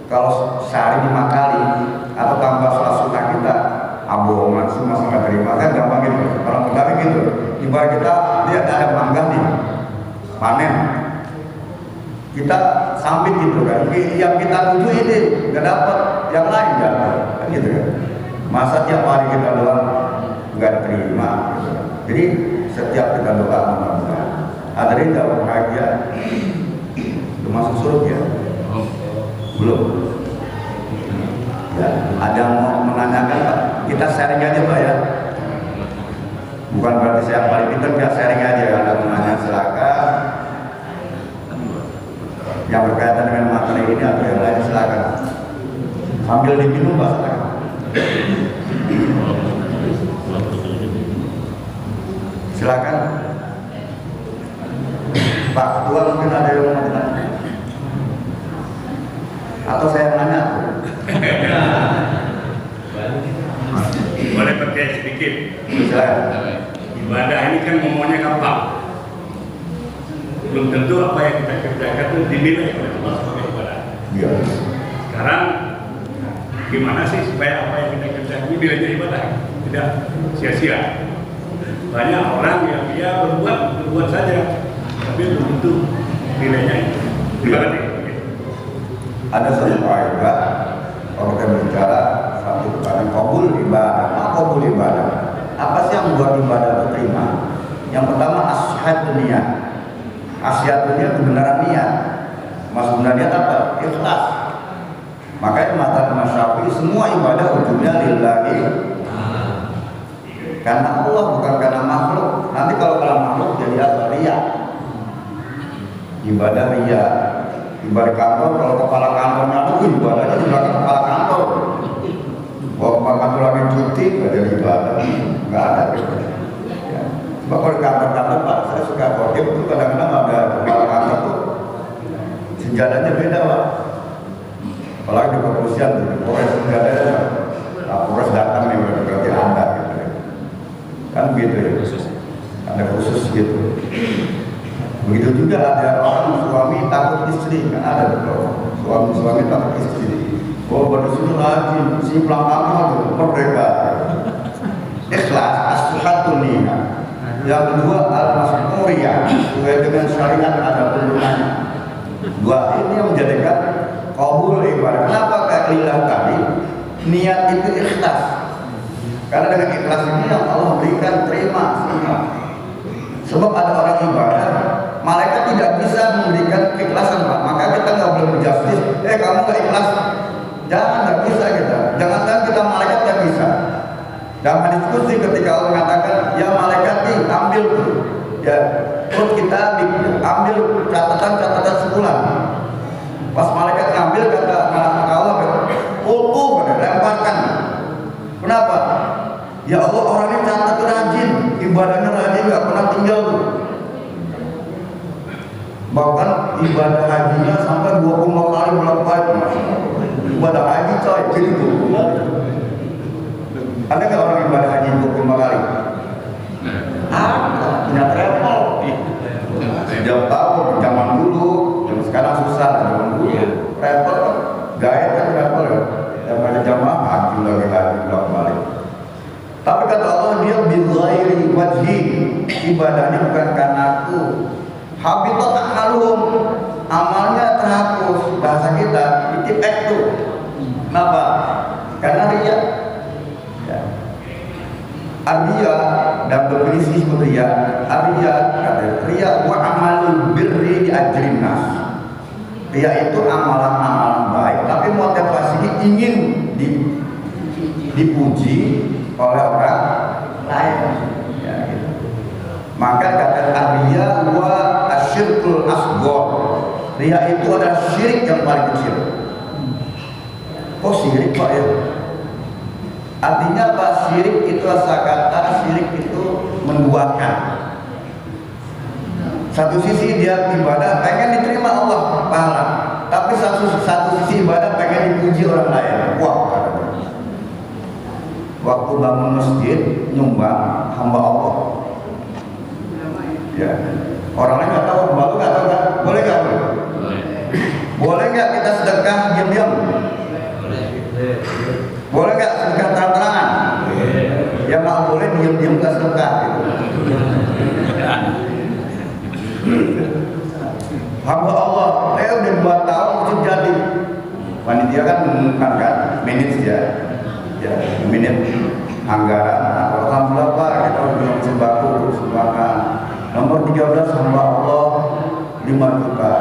kalau sehari 5 kali atau tambah sholat sunnah kita, aboman semua sangat terima kan gampang gitu. Orang muda gitu. Ibarat kita dia ada mangga nih, panen. Kita sambit gitu kan. Yang kita tuju ini nggak dapat, yang lain dapat, kan gitu kan. Masa tiap hari kita doang nggak terima gitu. Jadi setiap kita doa mudah-mudahan ada rinda bahagia itu masuk surga. Belum ya, ada yang mau menanyakan, Pak? Kita sharing aja, Pak, ya, bukan berarti saya paling pintar, kita sharing aja. Ada yang menanya silakan, yang berkaitan dengan materi ini atau yang lain silakan, sambil diminum, Pak, silakan. Silakan Pak Ketua, mungkin ada yang mau ditanya atau saya nanya? Boleh percaya sedikit. Silakan. Ibadah ini kan ngomongnya kapal. Belum tentu apa yang kita kerjakan itu dinilai oleh Allah sebagai ibadah. Iya. Sekarang gimana sih supaya apa yang kita kerjakan ini nilainya ibadah, tidak sia-sia? Banyak orang yang dia berbuat saja, tapi belum tentu nilainya itu. Gimana nih? Ada satu kaidah kalau kita bicara satu kali qabul ibadah. Apa qabul ibadah? Apa sih yang membuat ibadah diterima? Yang pertama asyihatun niat. Asyihatun niat kebenaran niat. Maksud niat apa? Ikhlas. Makanya mata Imam Syafi'i semua ibadah ujungnya lillahi. Karena Allah, bukan karena makhluk. Nanti kalau makhluk jadi apa? Riya. Ibadah riya. Ibadah kantor, kalau kepala kantornya itu ibadahnya di belakang kepala kantor. Mau makan lagi cuti, nggak ada ibadah, nggak ada gitu. Ya. Sebab kalau di kantor-kantor Pak, saya suka kodip itu kadang-kadang ada kepala kantor tuh senjatanya beda Pak. Apalagi di kepolisian, di Polres senjatanya, Polres datang nih berarti Anda gitu. Kan gitu ya, ada khusus gitu. Begitu juga ada orang suami takut istri, kan ada tuh suami takut istri. Oh, pada sini lagi, si pelanggan merdeka. Ikhlas, as-suhatun niyah. Yang kedua al-mas'uriyah, sesuai dengan syariat ada perlindungannya. Dua ini yang menjadikan qabul ibadah. Kenapa kailah tadi? Niat itu ikhlas. Karena dengan ikhlas ini yang Allah berikan terima semua. Sebab ada orang ibadah, malaikat tidak bisa memberikan keikhlasan Pak. Maka kita nggak boleh menjustis. Kamu nggak ikhlas. Jangan, nggak bisa kita. Jangan kita malaikat nggak bisa. Dalam diskusi ketika Allah mengatakan, ya malaikat nih ambil tuh, ya terus kita ambil catatan sebulan. Pas malaikat ngambil kata Allah, lemparkan. Kenapa? Ya Allah, orang ini catat rajin, ibadahnya rajin, nggak pernah tinggal tuh. Bahkan ibadah hajinya sampai 20 kali bolak-balik. Ibadah haji coy, jadi 20 kali. Ada nggak orang ibadah haji 25 kali? Ada, punya travel. Sejak tahun, zaman dulu, yang sekarang susah. Zaman dulu, travel, gaya kan travel ya. Yang ada jamaah haji lagi bolak-balik. Tapi kata Allah, dia bighairi wajhi, ibadahnya bukan karena aku. Habitat a'malhum, amalnya terhapus. Bahasa kita itibek tuh. Kenapa? Karena riya. Ya. Ar-riya dan definisi riya, ar-riya kata riya wa amalul birri di ajrin nas. Riya itu amalan-amalan baik, tapi motivasinya ingin dipuji oleh orang lain. Ya, gitu. Maka kata ar-riya wa asyirkul asghar. Riya itu adalah syirik yang paling kecil. Kok syirik Pak ya? Artinya apa? Syirik itu asal kata syirik itu menduakan. Satu sisi dia ibadah pengen diterima Allah pahala, tapi satu sisi ibadah pengen dipuji orang lain. Wah, waktu bangun masjid nyumbang hamba Allah. Ya, orang lain nggak tahu, baru nggak tahu kan? Boleh nggak? Boleh nggak kita sedekah diam-diam? Boleh nggak sedekah terang-terangan? Ya nggak boleh diam-diam nggak sedekah. Gitu. Hamba Allah, udah 2 tahun masjid jadi. Panitia kan mengumumkan kan, manage ya, manage anggaran. Alhamdulillah Pak, kita udah sembako, sumbangan. Nomor 13 hamba Allah 5 juta.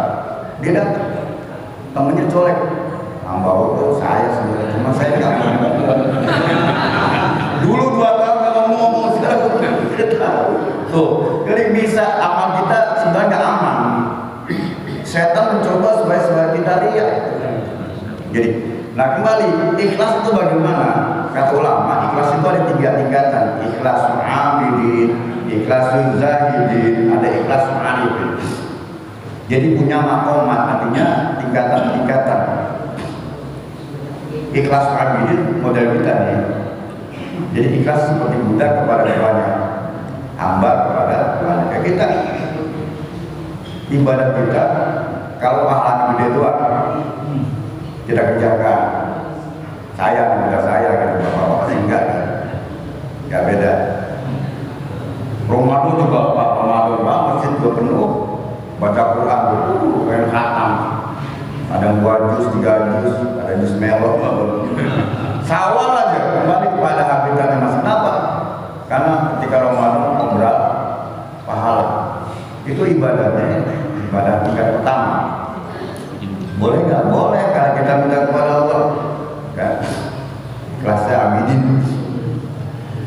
Dia datang, temennya colek. Hamba Allah itu saya sebenarnya, cuma saya nggak ngomong. Dulu 2 tahun nggak ngomong, sekarang tidak tahu. Tuh, jadi bisa amal kita sebenarnya nggak aman. Setan mencoba supaya kita riya. Jadi, nah kembali ikhlas itu bagaimana? Kata ulama, ikhlas itu ada 3 tingkatan. Ikhlas mu'amidin, ikhlas zahidin, ada ikhlas mu'arifin. Jadi punya makomat, artinya tingkatan-tingkatan. Ikhlas mu'amidin model kita nih. Jadi ikhlas seperti budak kepada Tuhannya, hamba kepada Tuhan. Kayak kita ibadah kita kalau pahalanya gede doang kita kerjakan. Saya gitu, bapak-bapak enggak kan? Enggak beda. Ramadan juga Pak, Ramadan masjid juga penuh, baca Quran kayak khatam. Ada 2 juz, 3 juz, ada juz melok. Sawal aja kembali kepada habitatnya Mas. Kenapa? Karena ketika Ramadan umrah pahala. Itu ibadahnya, ibadah tingkat pertama. Boleh nggak? Boleh kalau kita minta kepada Allah. Kan? Kelasnya aminin.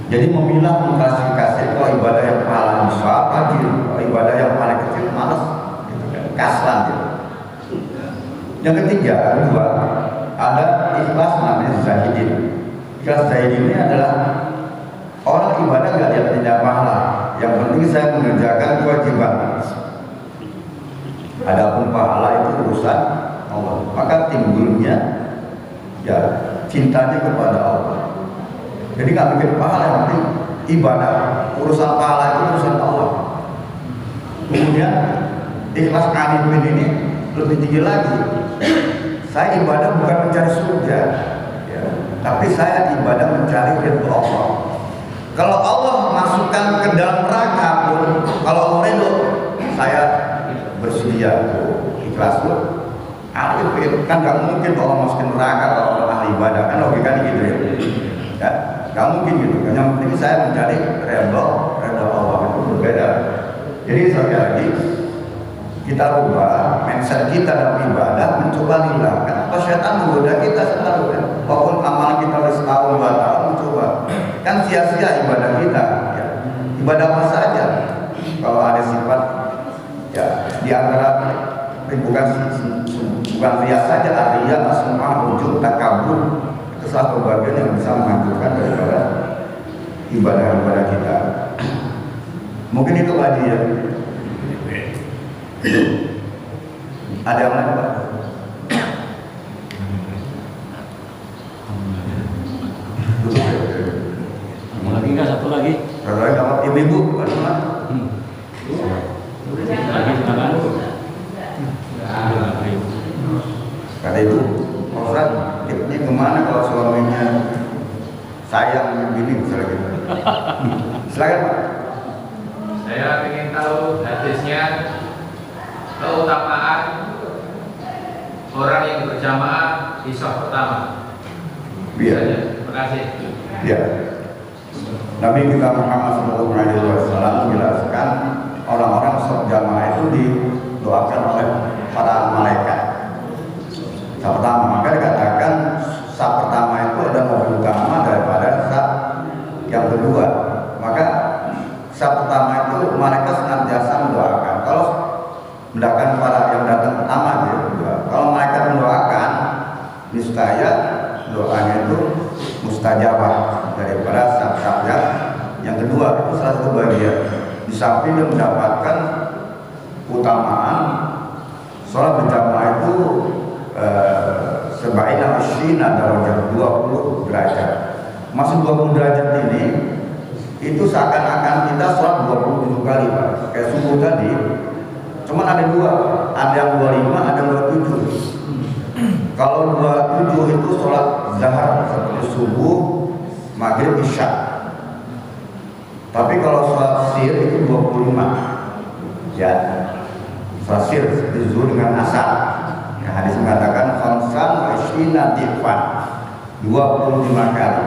Jadi memilah mengklasifikasi kalau ibadah yang paling besar rajin, kalau ibadah yang paling kecil malas, gitu kan? Kaslan gitu. Yang ketiga, kedua, ada ikhlas namanya zahidin. Ikhlas saya ini adalah orang ibadah gak lihat tidak pahala. Yang penting saya mengerjakan kewajiban. Adapun pahala itu urusan Allah. Maka timbulnya ya cintanya kepada Allah. Jadi nggak mikir pahala, yang penting ibadah. Urusan pahala itu urusan Allah. Kemudian ikhlas arifin ini lebih tinggi lagi. Saya ibadah bukan mencari surga, ya, tapi saya ibadah mencari ridho Allah. Kalau Allah masukkan ke dalam neraka pun, kalau Allah ridho, saya bersedia, ikhlas loh. Arifin kan nggak mungkin Allah masukin neraka kalau orang ahli ibadah, kan logikanya gitu ya. Ya, nggak mungkin gitu. Yang penting saya mencari ridho Allah, itu berbeda. Jadi sekali lagi kita rubah mindset kita dalam ibadah, mencoba lillah. Kenapa setan menggoda kita selalu kan? Walaupun amal kita udah setahun 2 tahun mencoba, kan sia-sia ibadah kita. Ya. Ibadah apa saja? Kalau ada sifat ya di antara bukan riya saja, riya, sum'ah, ujub, takabur, itu satu bagian yang bisa menghancurkan daripada ibadah-ibadah kita. Mungkin itu aja ya. Ada yang lain Pak? Mau lagi nggak satu lagi? Satu lagi apa? Ibu-ibu, ada mana? Lagi silakan. Kata ibu, Pak Ustaz, ini kemana kalau suaminya sayang begini misalnya gitu? Silakan Pak. Saya ingin tahu hadisnya keutamaan orang yang berjamaah di saf pertama. Iya. Terima kasih. Ya. Nabi kita Muhammad SAW menjelaskan orang-orang saf jamaah itu didoakan oleh para malaikat. Saf pertama, maka dikatakan saf pertama itu adalah lebih utama daripada saf yang kedua. Maka saf pertama itu mereka senantiasa mendoakan. Kalau mendoakan para yang datang pertama gitu. Kalau mereka mendoakan, niscaya doanya itu mustajabah daripada saf-saf yang kedua. Itu salah satu bagian. Di samping dia mendapatkan keutamaan sholat berjamaah itu sebaiknya ushina darajat 20 derajat. Masuk 20 derajat ini itu seakan-akan kita sholat 27 kali Pak. Kayak subuh tadi cuman ada 2, ada yang 25, ada yang 27. Kalau 27 itu sholat zahar seperti subuh, maghrib, isya. Tapi kalau sholat sir itu 25 ya, sholat sir seperti zuhur dengan asar ya, hadis mengatakan khamsan wa ishrina dhifan, 25 kali.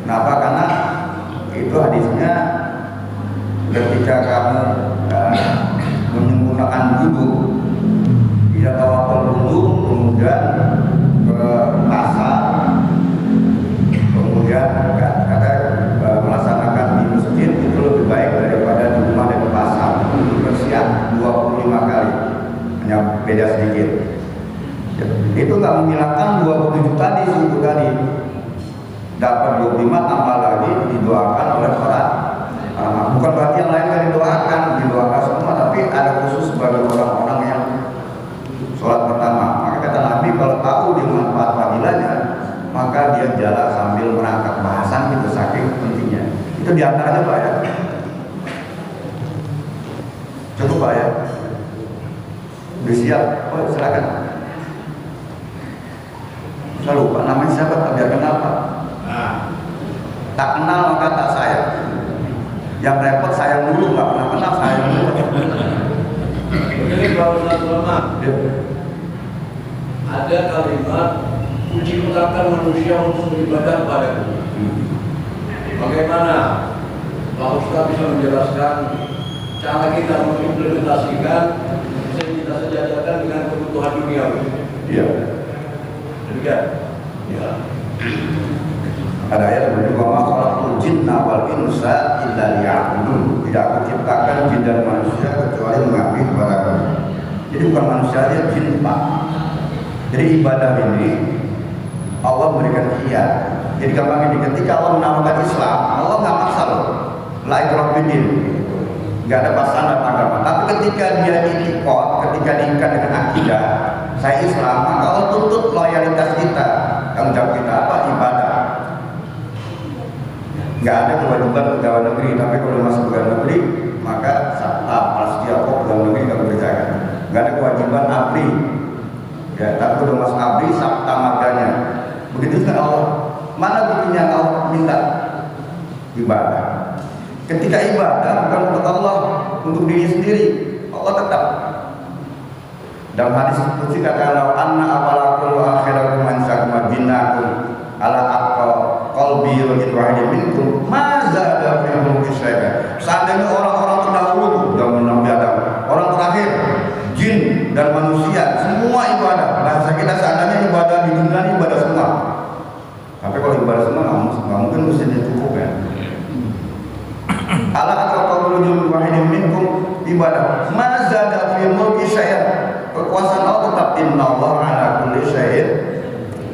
Kenapa? Karena itu hadisnya ketika kamu menggunakan wudhu, tidak tawaful wudhu, kemudian ke pasar, kemudian kata melaksanakan di masjid itu lebih baik daripada di rumah dan di pasar. Bersiap 25 kali, hanya beda sedikit. Itu nggak menghilangkan 27 tadi, subuh tadi. Dapat 25 tambah lagi didoakan oleh para bukan berarti yang lain kan didoakan semua, tapi ada khusus bagi orang-orang yang sholat pertama. Maka kata Nabi, kalau tahu dia manfaat fadilahnya, maka dia jalan sambil merangkak bahasan itu, saking pentingnya. Itu diantaranya Pak ya. Cukup Pak ya. Udah siap? Oh silakan. Saya lupa namanya siapa, biar kenal Pak. Tak kenal maka tak sayang. Yang repot sayang dulu, nggak pernah kenal sayang dulu. Ini kalau ulama ada kalimat menciptakan manusia untuk beribadah padaku. Bagaimana Pak Ustaz bisa menjelaskan cara kita mengimplementasikan sehingga kita sejajarkan dengan kebutuhan dunia? Iya. Demikian. Ya. Ada ayat berdua, ma khalaqtul jinna wal insa illa liya'budun. Tidak aku ciptakan jin dan manusia kecuali mengabdi kepadaku. Jadi bukan manusia aja, jin Pak. Jadi ibadah ini Allah memberikan khiyar. Jadi gampang ini, ketika Allah menamakan Islam, Allah nggak maksa loh. La ikraha fiddin, nggak ada paksaan dalam agama. Tapi ketika dia itikad, ketika diikat dengan akidah, saya Islam, maka Allah tuntut loyalitas kita. Tanggung jawab kita apa? Ibadah. Nggak ada kewajiban pegawai negeri, tapi kalau masuk pegawai negeri, maka prasetya pegawai negeri nggak bekerjakan. Nggak ada kewajiban abri, ya. Tapi kalau masuk abri, sabta marganya. Begitu kan Allah. Mana buktinya Allah minta ibadah? Ketika ibadah bukan untuk Allah, untuk diri sendiri, Allah tetap. Dalam hadis qudsi kata anna awalakum wa akhirakum ansakum jinnakum ala aqqa qalbi rajul wahidin minkum ma zada fi mulki syai'an. Seandainya orang-orang terdahulu zaman Nabi Adam, orang terakhir jin dan manusia semua ibadah. Bahasa kita seandainya ibadah di dunia ini ibadah semua. Tapi kalau ibadah semua nggak mungkin mestinya cukup ya. Ala aqqa rajul wahidin minkum ibadah ma zada fi mulki syai'an. Kekuasaan Allah tetap inna Allah ala kulli syai'in.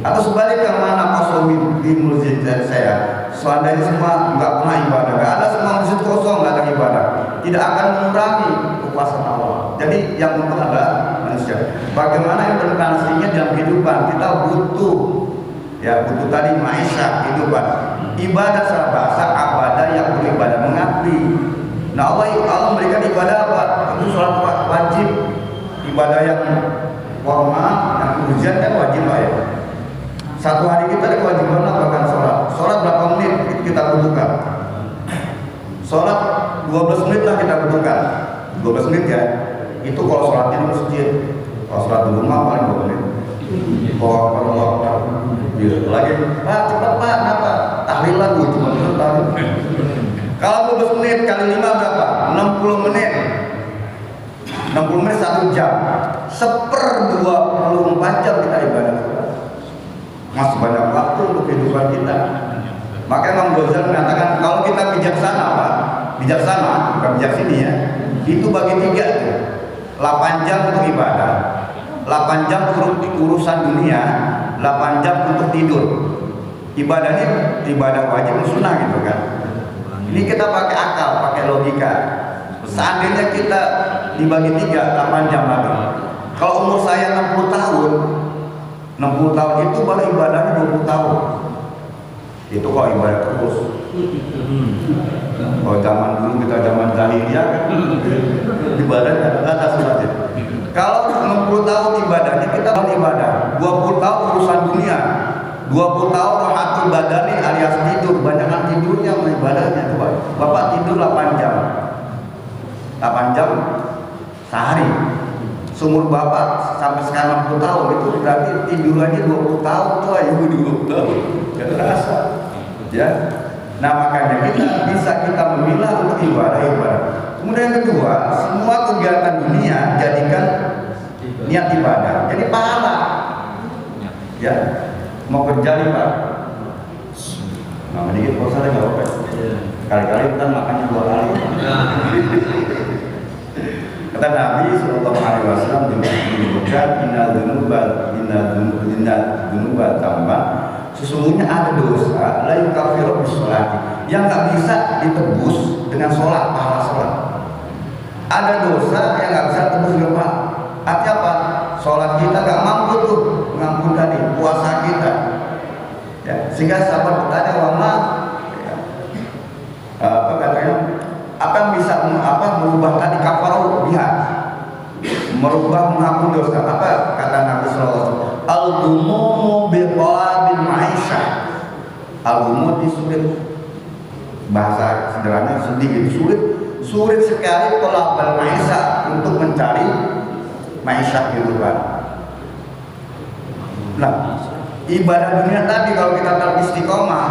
Atau sebaliknya mana kosong di masjid saya, seandainya semua nggak pernah ibadah, nggak ada semua masjid kosong nggak ada ibadah, tidak akan mengurangi kekuasaan Allah. Jadi yang untung adalah manusia. Bagaimana implementasinya dalam kehidupan? Kita butuh, ya butuh tadi maisha kehidupan. Ibadah secara bahasa abadah yang beribadah mengabdi. Nah Allah memberikan ibadah apa? Itu sholat wajib. Ibadah yang formal, yang ujian kan wajib lah ya. Satu hari kita ada kewajiban bahkan sholat. Sholat berapa menit itu kita butuhkan. Sholat 12 menit lah kita butuhkan. 12 menit ya. Itu kalau sholatnya di masjid. Kalau sholat di rumah paling 2 menit. Kalau lagi, Pak cepat Pak, kenapa? Tahlilan gue cuma sebentar. Kalau 12 menit kali 5 berapa? 60 menit. 60 menit 1 jam. 1/24 jam kita ibadah. Masih banyak waktu untuk kehidupan kita. Maka Imam Ghazali mengatakan kalau kita bijaksana Pak, bijaksana bukan bijaksini ya, itu bagi 3 tuh. 8 jam untuk ibadah, 8 jam untuk urusan dunia, 8 jam untuk tidur. Ibadah ini ibadah wajib sunnah gitu kan. Ini kita pakai akal, pakai logika. Seandainya kita dibagi 3, 8 jam lagi. Kalau umur saya 60 tahun, 60 tahun itu baru ibadahnya 20 tahun. Itu kok ibadah terus. Kalau zaman dulu kita zaman jahiliyah kan ibadahnya ada saja. Kalau 60 tahun ibadahnya kita ibadah, 20 tahun urusan dunia, 20 tahun rohatul badani alias tidur, banyakan tidurnya ibadahnya. Coba Bapak tidur 8 jam. 8 jam sehari. Seumur Bapak sampai sekarang 60 tahun itu berarti tidurannya 20 tahun tuh aja 20 tahun. Gak terasa. Ya. Nah makanya kita memilah untuk ibadah. Kemudian yang kedua, semua kegiatan dunia jadikan niat ibadah. Jadi pahala. Ya. Mau kerja nih Pak. Nah, sedikit puasa nggak apa-apa. Kali-kali kita makannya 2 kali. Kata Nabi Sallallahu Alaihi Wasallam menyebutkan inna dunuba tambah. Sesungguhnya ada dosa la yukaffiru bisolati yang nggak bisa ditebus dengan sholat, pahala sholat. Ada dosa yang nggak bisa tebus dengan pahala. Artinya apa? Sholat kita nggak mampu tuh mengampun tadi puasa kita. Ya, sehingga sahabat bertanya lama, apa katanya? Apa yang bisa merubah tadi kafarah biha, merubah mengampun dosa? Apa kata Nabi Sallallahu Alaihi Wasallam? Al-gumumu biqalabil maisha. Al-gumum itu sulit, bahasa sederhana sedih itu sulit sekali tolabal maisha untuk mencari maisha kehidupan. Nah, ibadah dunia tadi kalau kita tetap istiqomah,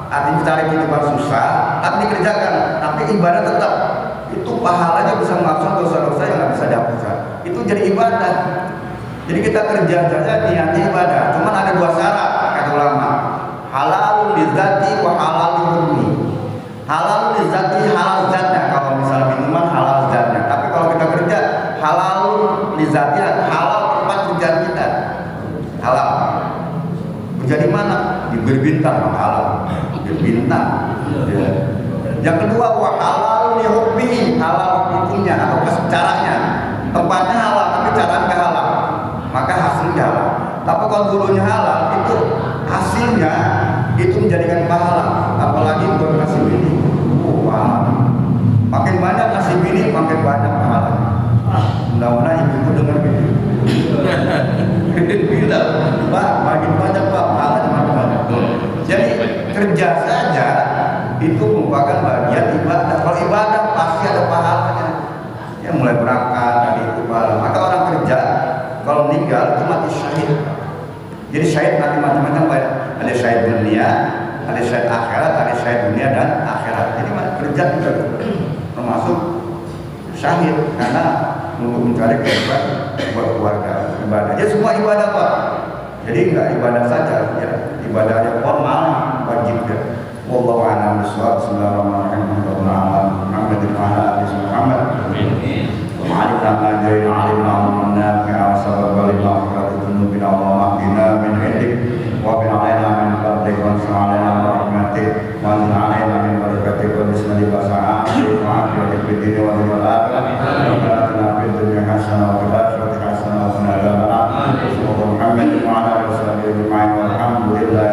artinya cari kehidupan susah, tapi dikerjakan, tapi ibadah tetap, itu pahalanya bisa menghapuskan dosa-dosa yang nggak bisa dihapuskan. Itu jadi ibadah. Jadi kita kerja saja niatnya ibadah. Cuman ada 2 syarat kata ulama. Halal lidzati wa halal lihukmi. Halal lidzati halal zatnya. Kalau misalnya minuman halal zatnya. Tapi kalau kita kerja halal lidzati halal tempat kerjaan kita. Halal. Kerja di mana? Di berbintang halal. Yang kedua, wa halal li hukmihi, halal hukumnya atau caranya. Tempatnya halal tapi caranya nggak halal, maka hasilnya halal. Tapi kalau dulunya halal itu hasilnya itu menjadikan pahala. Apalagi buat nasi bini, pahala. Makin banyak nasi bini, makin banyak pahala. Mudah-mudahan ibu dengar ini. Bilang, Pak, makin banyak Pak, pahala makin banyak. Jadi kerja saja itu merupakan bagian ibadah. Kalau ibadah pasti ada pahalanya. Ya mulai berangkat tadi itu pahala. Maka orang kerja kalau meninggal itu mati syahid. Jadi syahid nanti macam-macam Pak. Ada syahid dunia, ada syahid akhirat, ada syahid dunia dan akhirat. Jadi kerja juga termasuk syahid karena untuk mencari kehidupan buat keluarga, ibadah. Jadi semua ibadah Pak. Jadi enggak ibadah saja, ya ibadah yang formal wajib ya. Wallahu a'lam bishawab. Bismillahirrahmanirrahim. Muhammadin wa ala alihi Muhammad. وعلمنا ما جئنا علمنا ومنافع وسبب لمغفرة ذنوبنا ومحينا من عندك وبن علينا من فضلك وانصر علينا برحمتك وانزل علينا من بركتك وبسمك وسعادتك وعافيتك في الدين والآخرة ربنا آتنا في الدنيا حسنة وفي الآخرة حسنة وقنا عذاب النار. محمد وعلى آله وصحبه أجمعين والحمد لله